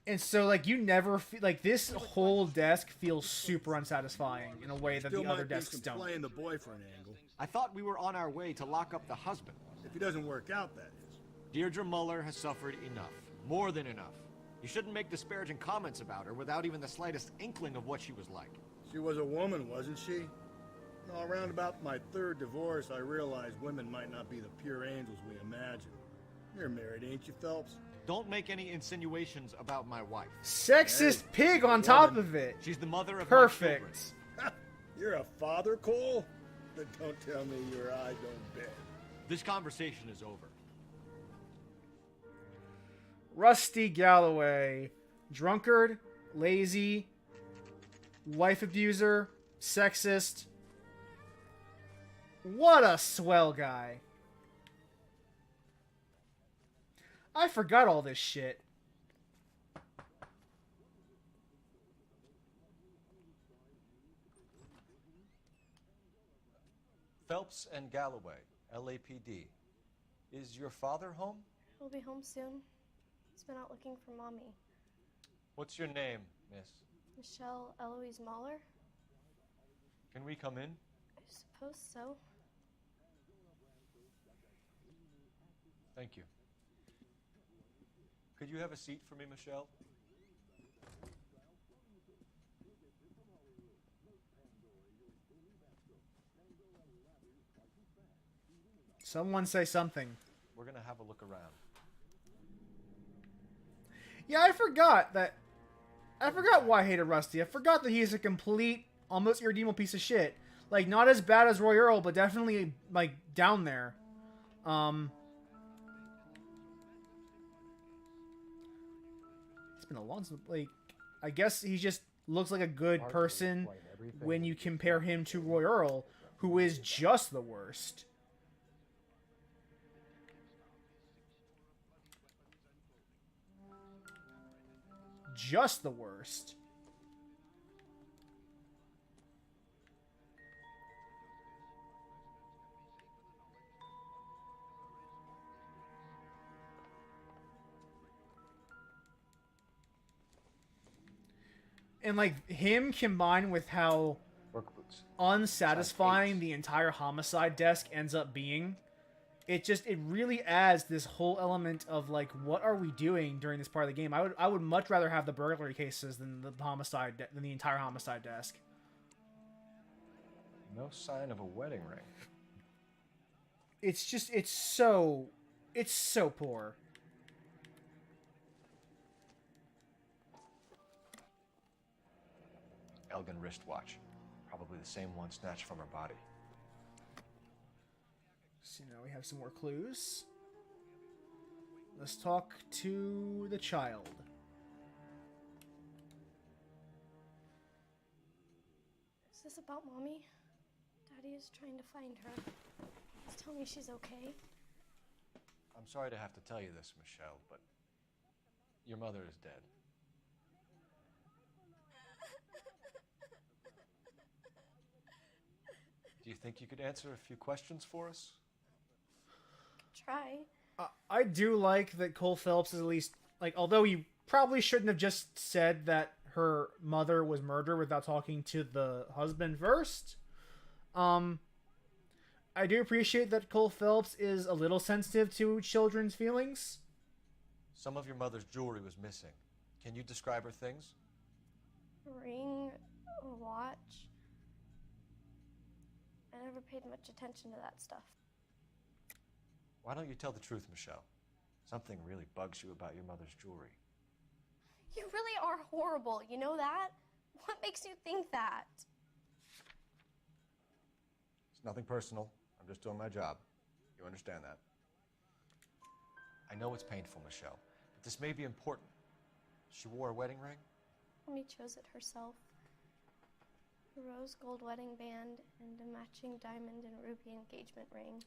And so like you never feel like this whole desk feels super unsatisfying in a way that the other desks don't. Playing the boyfriend angle. I thought we were on our way to lock up the husband. If he doesn't work out, that is. Deirdre Muller has suffered enough. More than enough. You shouldn't make disparaging comments about her without even the slightest inkling of what she was like. She was a woman, wasn't she? No, around about my third divorce, I realized women might not be the pure angels we imagine. You're married, ain't you, Phelps? Don't make any insinuations about my wife. Sexist pig on top of it. She's the mother of perfect. My children. You're a father, Cole? Then don't tell me your eye don't bend. This conversation is over. Rusty Galloway. Drunkard, lazy, wife abuser, sexist. What a swell guy. I forgot all this shit. Phelps and Galloway, LAPD. Is your father home? He'll be home soon. He's been out looking for Mommy. What's your name, miss? Michelle Eloise Mahler? Can we come in? I suppose so. Thank you. Could you have a seat for me, Michelle? Someone say something. We're gonna have a look around. Yeah, I forgot why I hated Rusty. I forgot that he's a complete, almost irredeemable piece of shit. Like, not as bad as Roy Earl, but definitely, like, down there. It's been a long time, like, I guess he just looks like a good person when you compare him to Roy Earl, who is just the worst. Just the worst. And like him combined with how unsatisfying the entire homicide desk ends up being, it really adds this whole element of like, what are we doing during this part of the game? I would much rather have the burglary cases than the entire homicide desk. No sign of a wedding ring. It's so poor. Elgin wristwatch. Probably the same one snatched from her body. So now we have some more clues. Let's talk to the child. Is this about Mommy? Daddy is trying to find her. Please tell me she's okay. I'm sorry to have to tell you this, Michelle, but your mother is dead. Do you think you could answer a few questions for us? Try. I do like that Cole Phelps is at least, like, although he probably shouldn't have just said that her mother was murdered without talking to the husband first. I do appreciate that Cole Phelps is a little sensitive to children's feelings. Some of your mother's jewelry was missing. Can you describe her things? Ring, a watch. I never paid much attention to that stuff. Why don't you tell the truth, Michelle? Something really bugs you about your mother's jewelry. You really are horrible, you know that? What makes you think that? It's nothing personal. I'm just doing my job. You understand that? I know it's painful, Michelle, but this may be important. She wore a wedding ring? Mommy chose it herself. A rose gold wedding band and a matching diamond and ruby engagement ring.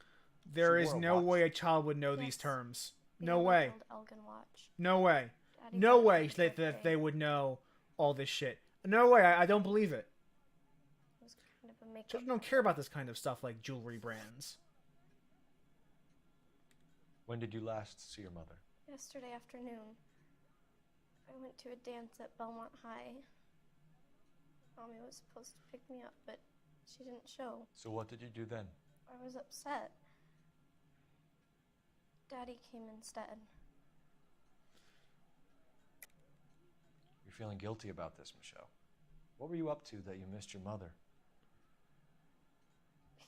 There is no way a child would know these terms. No way. No way. No way that they would know all this shit. No way. I don't believe it. Children don't care about this kind of stuff like jewelry brands. When did you last see your mother? Yesterday afternoon. I went to a dance at Belmont High. Mommy was supposed to pick me up, but she didn't show. So what did you do then? I was upset. Daddy came instead. You're feeling guilty about this, Michelle. What were you up to that you missed your mother?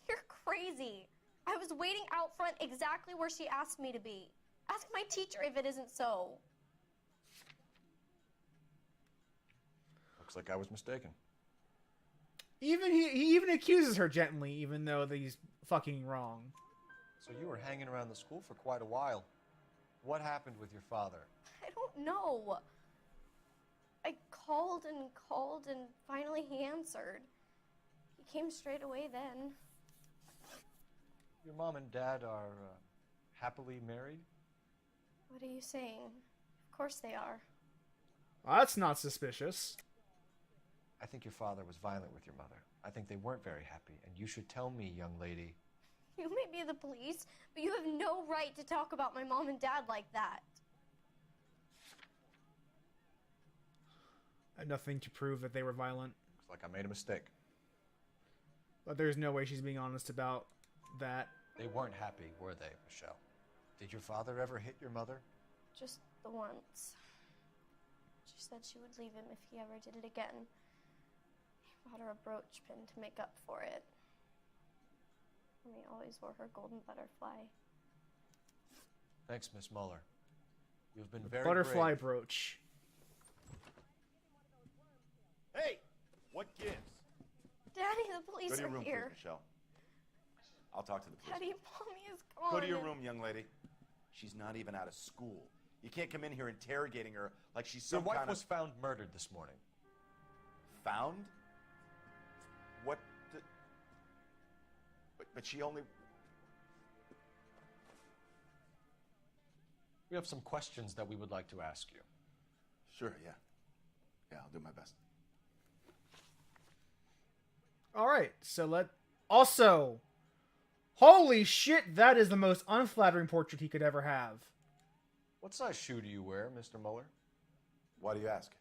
You're crazy. I was waiting out front exactly where she asked me to be. Ask my teacher if it isn't so. Looks like I was mistaken. Even he even accuses her gently, even though he's fucking wrong. So you were hanging around the school for quite a while. What happened with your father? I don't know. I called and finally he answered. He came straight away then. Your mom and dad are happily married? What are you saying? Of course they are. Well, that's not suspicious. I think your father was violent with your mother. I think they weren't very happy, and you should tell me, young lady. You may be the police, but you have no right to talk about my mom and dad like that. I have nothing to prove that they were violent. Looks like I made a mistake. But there's no way she's being honest about that. They weren't happy, were they, Michelle? Did your father ever hit your mother? Just the once. She said she would leave him if he ever did it again. He bought her a brooch pin to make up for it. Mommy always wore her golden butterfly. Thanks, Miss Muller. You've been very Butterfly brave. brooch. Hey! What gives? Daddy, the police Go to your are room, here. please, Michelle. I'll talk to the police. Daddy, Mommy is gone. Go to your room, young lady. She's not even out of school. You can't come in here interrogating her like she's some Your wife kind was of... found murdered this morning. Found? What the... But she only... We have some questions that we would like to ask you. Sure, yeah. Yeah, I'll do my best. Alright, so also, holy shit, that is the most unflattering portrait he could ever have. What size shoe do you wear, Mr. Muller? Why do you ask?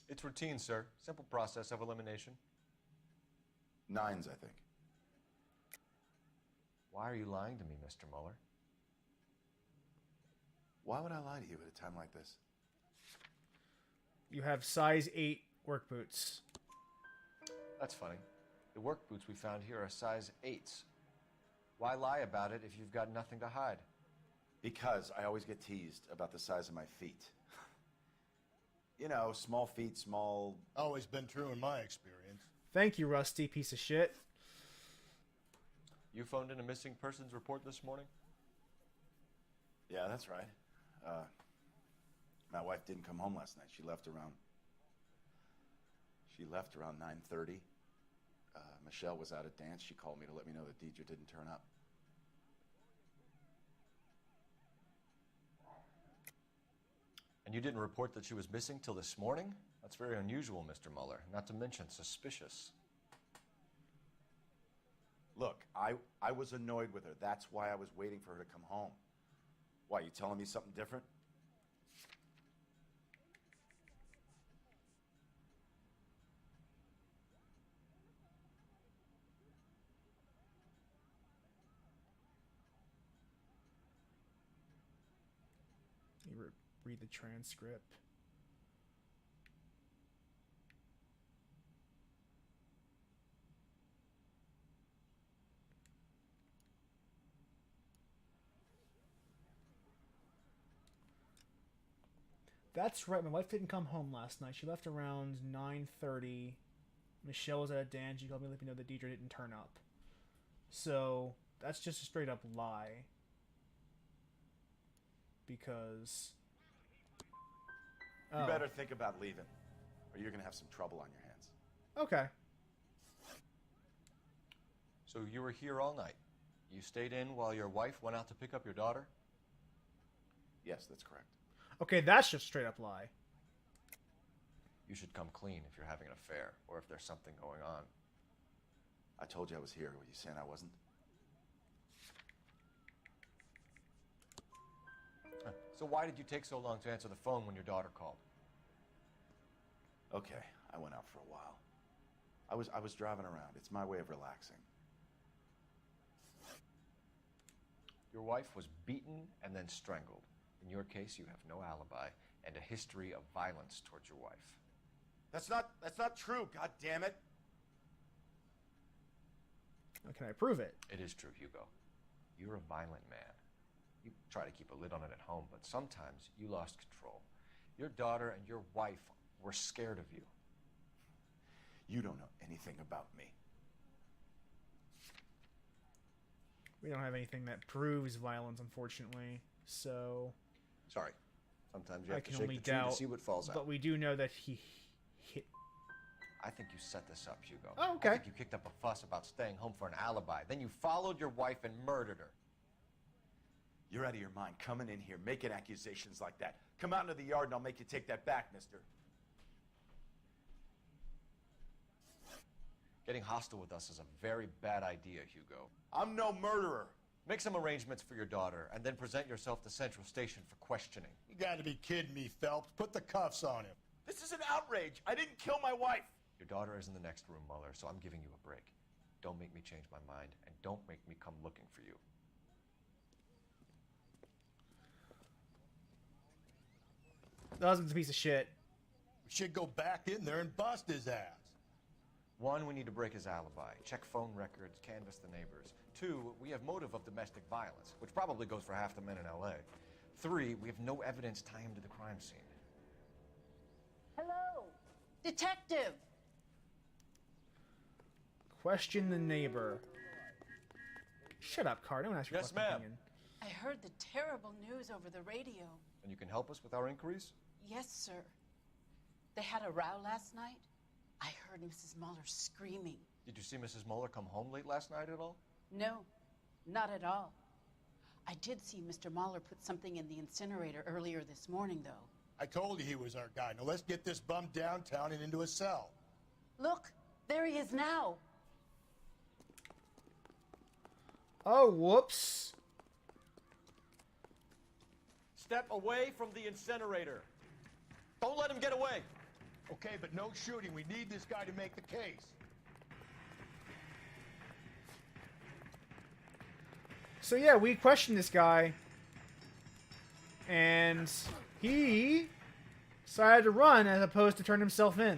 It's routine, sir. Simple process of elimination. 9s, I think. Why are you lying to me, Mr. Muller? Why would I lie to you at a time like this? You have size 8 work boots. That's funny. The work boots we found here are size 8s. Why lie about it if you've got nothing to hide? Because I always get teased about the size of my feet. You know, small feet, small... Always been true in my experience. Thank you, Rusty, piece of shit. You phoned in a missing persons report this morning? Yeah, that's right. My wife didn't come home last night. She left around 9:30. Michelle was out at dance. She called me to let me know that Deidre didn't turn up. And you didn't report that she was missing till this morning? That's very unusual, Mr. Muller. Not to mention suspicious. Look, I was annoyed with her. That's why I was waiting for her to come home. Why, you telling me something different? You read the transcript. That's right. My wife didn't come home last night. She left around 9:30. Michelle was at a dance. She called me to let me know that Deidre didn't turn up. So that's just a straight up lie. Because You better think about leaving, or you're gonna have some trouble on your hands. Okay. So you were here all night. You stayed in while your wife went out to pick up your daughter? Yes, that's correct. Okay, that's just straight up lie. You should come clean if you're having an affair, or if there's something going on. I told you I was here. Were you saying I wasn't? So why did you take so long to answer the phone when your daughter called? Okay, I went out for a while. I was driving around. It's my way of relaxing. Your wife was beaten and then strangled. In your case, you have no alibi and a history of violence towards your wife. That's not true, god damn it. How can I prove it? It is true, Hugo. You're a violent man. You try to keep a lid on it at home, but sometimes you lost control. Your daughter and your wife were scared of you. You don't know anything about me. We don't have anything that proves violence, unfortunately. So Sorry. Sometimes you I have to can shake only the tree doubt. to see what falls out. But we do know that he hit. I think you set this up, Hugo. Oh, okay. I think you kicked up a fuss about staying home for an alibi. Then you followed your wife and murdered her. You're out of your mind coming in here making accusations like that. Come out into the yard and I'll make you take that back, mister. Getting hostile with us is a very bad idea, Hugo. I'm no murderer. Make some arrangements for your daughter, and then present yourself to Central Station for questioning. You gotta be kidding me, Phelps. Put the cuffs on him. This is an outrage. I didn't kill my wife. Your daughter is in the next room, Muller, so I'm giving you a break. Don't make me change my mind, and don't make me come looking for you. The husband's a piece of shit. We should go back in there and bust his ass. One, we need to break his alibi. Check phone records, canvass the neighbors. Two, we have motive of domestic violence, which probably goes for half the men in L.A. Three, we have no evidence tying him to the crime scene. Hello, detective. Question the neighbor. Shut up, Car. Don't ask your Yes, fucking ma'am. opinion. I heard the terrible news over the radio. And you can help us with our inquiries? Yes, sir. They had a row last night. I heard Mrs. Muller screaming. Did you see Mrs. Muller come home late last night at all? No, not at all. I did see Mr. Muller put something in the incinerator earlier this morning, though. I told you he was our guy. Now let's get this bum downtown and into a cell. Look, there he is now. Oh, whoops. Step away from the incinerator. Don't let him get away. Okay, but no shooting. We need this guy to make the case. So yeah, we questioned this guy, and he decided to run as opposed to turn himself in.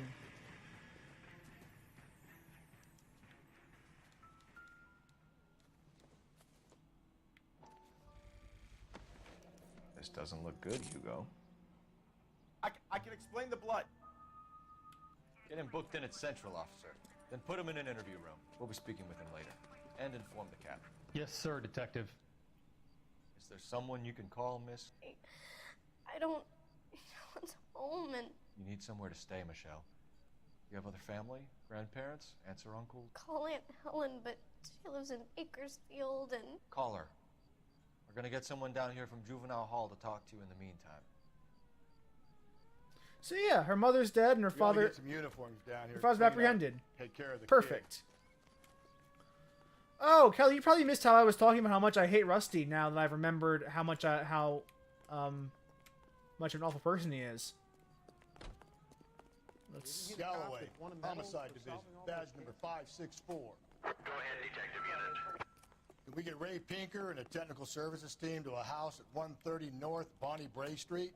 This doesn't look good, Hugo. I can explain the blood. Get him booked in at Central, officer. Then put him in an interview room. We'll be speaking with him later. And inform the captain. Yes, sir, detective. Is there someone you can call, miss? I don't want home and You need somewhere to stay, Michelle. You have other family? Grandparents? Aunts or uncles? call Aunt Helen, but she lives in Bakersfield and Call her. We're gonna get someone down here from Juvenile Hall to talk to you in the meantime. So yeah, her mother's dead and her We ought to father. get some uniforms down here. Her father's clean up, apprehended. Take care of the Perfect. Oh, Kelly, you probably missed how I was talking about how much I hate Rusty now that I've remembered how much much of an awful person he is. Let's... Galloway, Homicide Division, badge number 564. Go ahead, Detective Unit. Can we get Ray Pinker and a technical services team to a house at 130 North Bonnie Bray Street?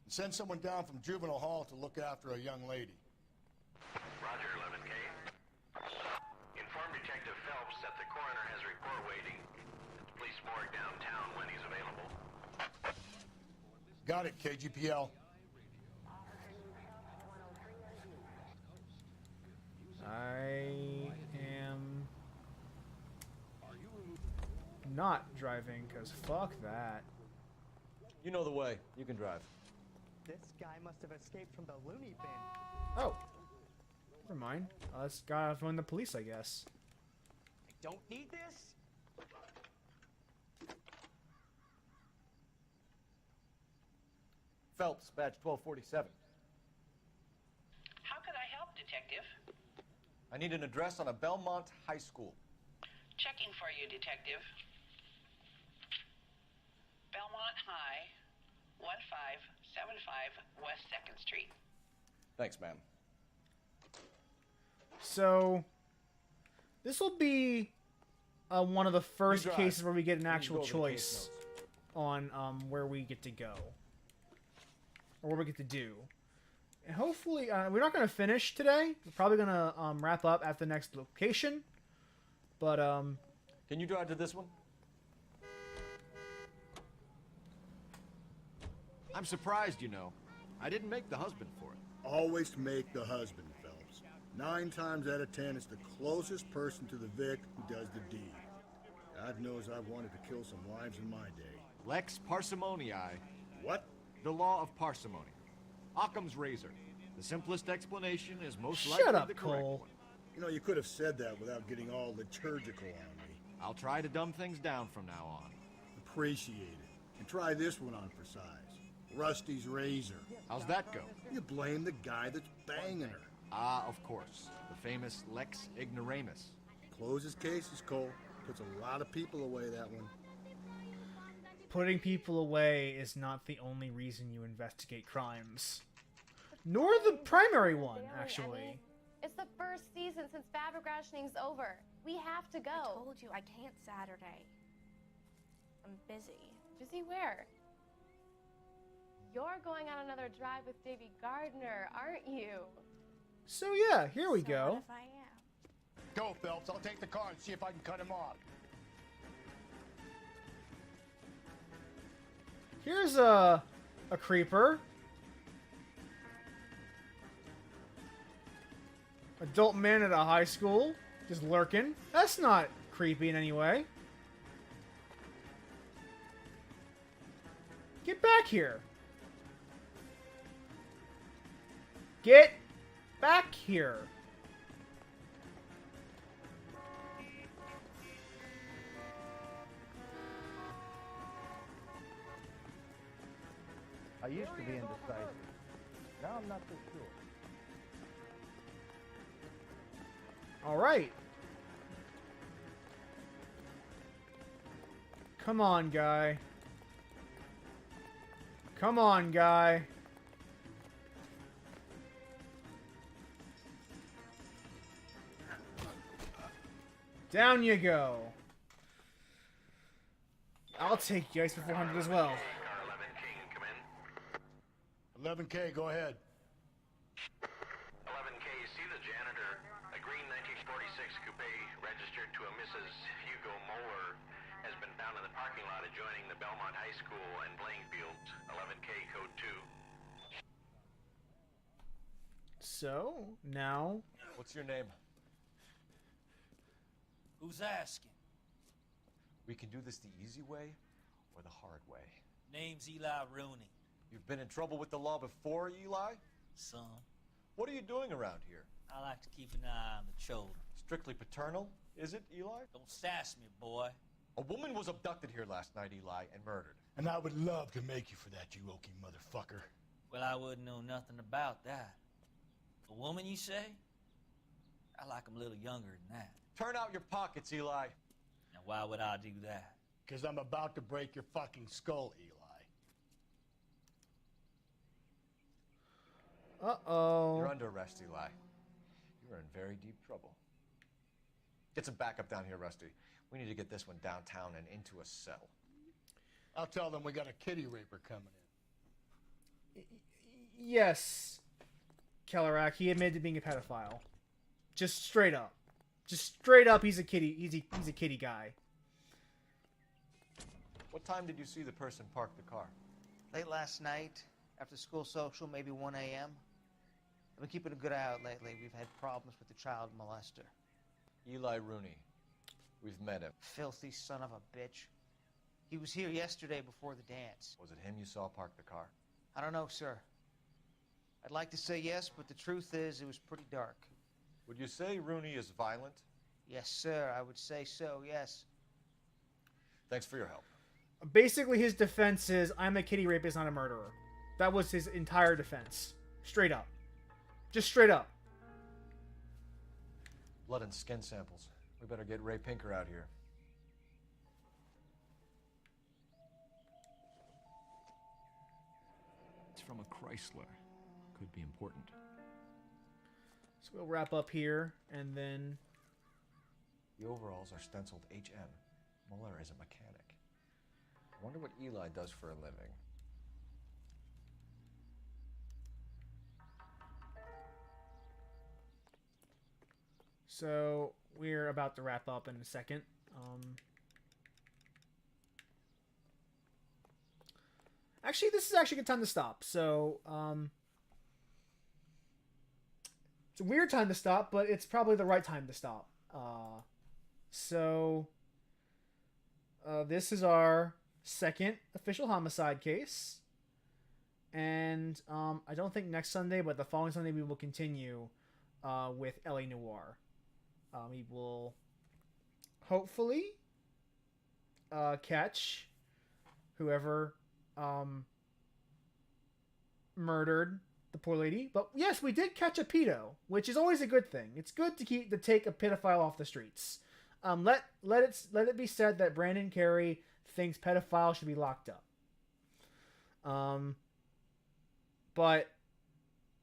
And send someone down from Juvenile Hall to look after a young lady. Roger, 11K. Inform Detective Phelps that the coroner has a report waiting at the police morgue downtown when he's available. Got it, KGPL. I am not driving, because fuck that. You know the way. You can drive. This guy must have escaped from the loony bin. Oh. Never mind. Let's gotta phone the police, I guess. I don't need this? Phelps, badge 1247. How could I help, Detective? I need an address on a Belmont High School. Checking for you, Detective. Belmont High, 1575 West 2nd Street. Thanks, ma'am. So, this will be one of the first cases where we get an actual choice on where we get to go. Or what we get to do. And hopefully, we're not going to finish today. We're probably going to wrap up at the next location. But, Can you drive to this one? I'm surprised, you know. I didn't make the husband for it. Always make the husband, Phelps. 9 times out of 10, it's the closest person to the Vic who does the deed. God knows I've wanted to kill some wives in my day. Lex parsimonii. What? The law of parsimony. Occam's razor. The simplest explanation is most likely shut up, the correct Cole. one. You know, you could have said that without getting all liturgical on me. I'll try to dumb things down from now on. Appreciate it. And try this one on for size. Rusty's razor. How's that go? You blame the guy that's banging her. Ah, of course. The famous Lex ignoramus. Closes cases, Cole. Puts a lot of people away, that one. Putting people away is not the only reason you investigate crimes. Nor the primary one, actually. It's the first season since fabric rationing's over. We have to go. I told you I can't Saturday. I'm busy. Busy where? You're going on another drive with Davy Gardner, aren't you? So yeah, here we go. What if I am? Go, Phelps. I'll take the car and see if I can cut him off. Here's a creeper. Adult man at a high school, just lurking. That's not creepy in any way. Get back here. Get back here. I used to be indecisive. Now I'm not so sure. All right. Come on, guy. Come on, guy. Down you go. I'll take you guys for 400 as well. 11K, go ahead. 11K, see the janitor. A green 1946 coupe registered to a Mrs. Hugo Moeller has been found in the parking lot adjoining the Belmont High School and playing fields. 11K, code 2. So, now... What's your name? Who's asking? We can do this the easy way or the hard way. Name's Eli Rooney. You've been in trouble with the law before, Eli? Some. What are you doing around here? I like to keep an eye on the children. Strictly paternal, is it, Eli? Don't sass me, boy. A woman was abducted here last night, Eli, and murdered. And I would love to make you for that, you oaky motherfucker. Well, I wouldn't know nothing about that. A woman, you say? I like 'em a little younger than that. Turn out your pockets, Eli. Now, why would I do that? Because I'm about to break your fucking skull, Eli. Uh-oh. You're under arrest, Eli. You're in very deep trouble. Get some backup down here, Rusty. We need to get this one downtown and into a cell. I'll tell them we got a kitty raper coming in. Yes, Kellerack, he admitted to being a pedophile. Just straight up. Just straight up, he's a kitty. He's a kitty guy. What time did you see the person park the car? Late last night, after school social, maybe 1 a.m. I've been keeping a good eye out lately. We've had problems with the child molester. Eli Rooney. We've met him. Filthy son of a bitch. He was here yesterday before the dance. Was it him you saw park the car? I don't know, sir. I'd like to say yes, but the truth is it was pretty dark. Would you say Rooney is violent? Yes, sir. I would say so, yes. Thanks for your help. Basically, his defense is, I'm a kitty rapist, not a murderer. That was his entire defense. Straight up. Just straight up. Blood and skin samples. We better get Ray Pinker out here. It's from a Chrysler. Could be important. So we'll wrap up here, and then... The overalls are stenciled HM. Muller is a mechanic. I wonder what Eli does for a living. So we're about to wrap up in a second. Actually, this is actually a good time to stop. So, it's a weird time to stop, but it's probably the right time to stop. This is our second official homicide case. And I don't think next Sunday, but the following Sunday we will continue with LA Noire. We will hopefully catch whoever murdered the poor lady. But yes, we did catch a pedo, which is always a good thing. It's good to take a pedophile off the streets. Let it be said that Brandon Carey thinks pedophiles should be locked up. But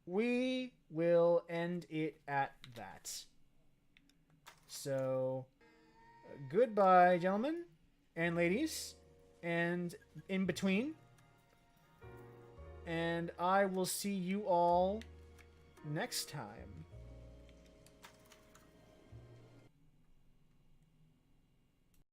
we will end it at that. So, goodbye, gentlemen and ladies, and in between. And I will see you all next time.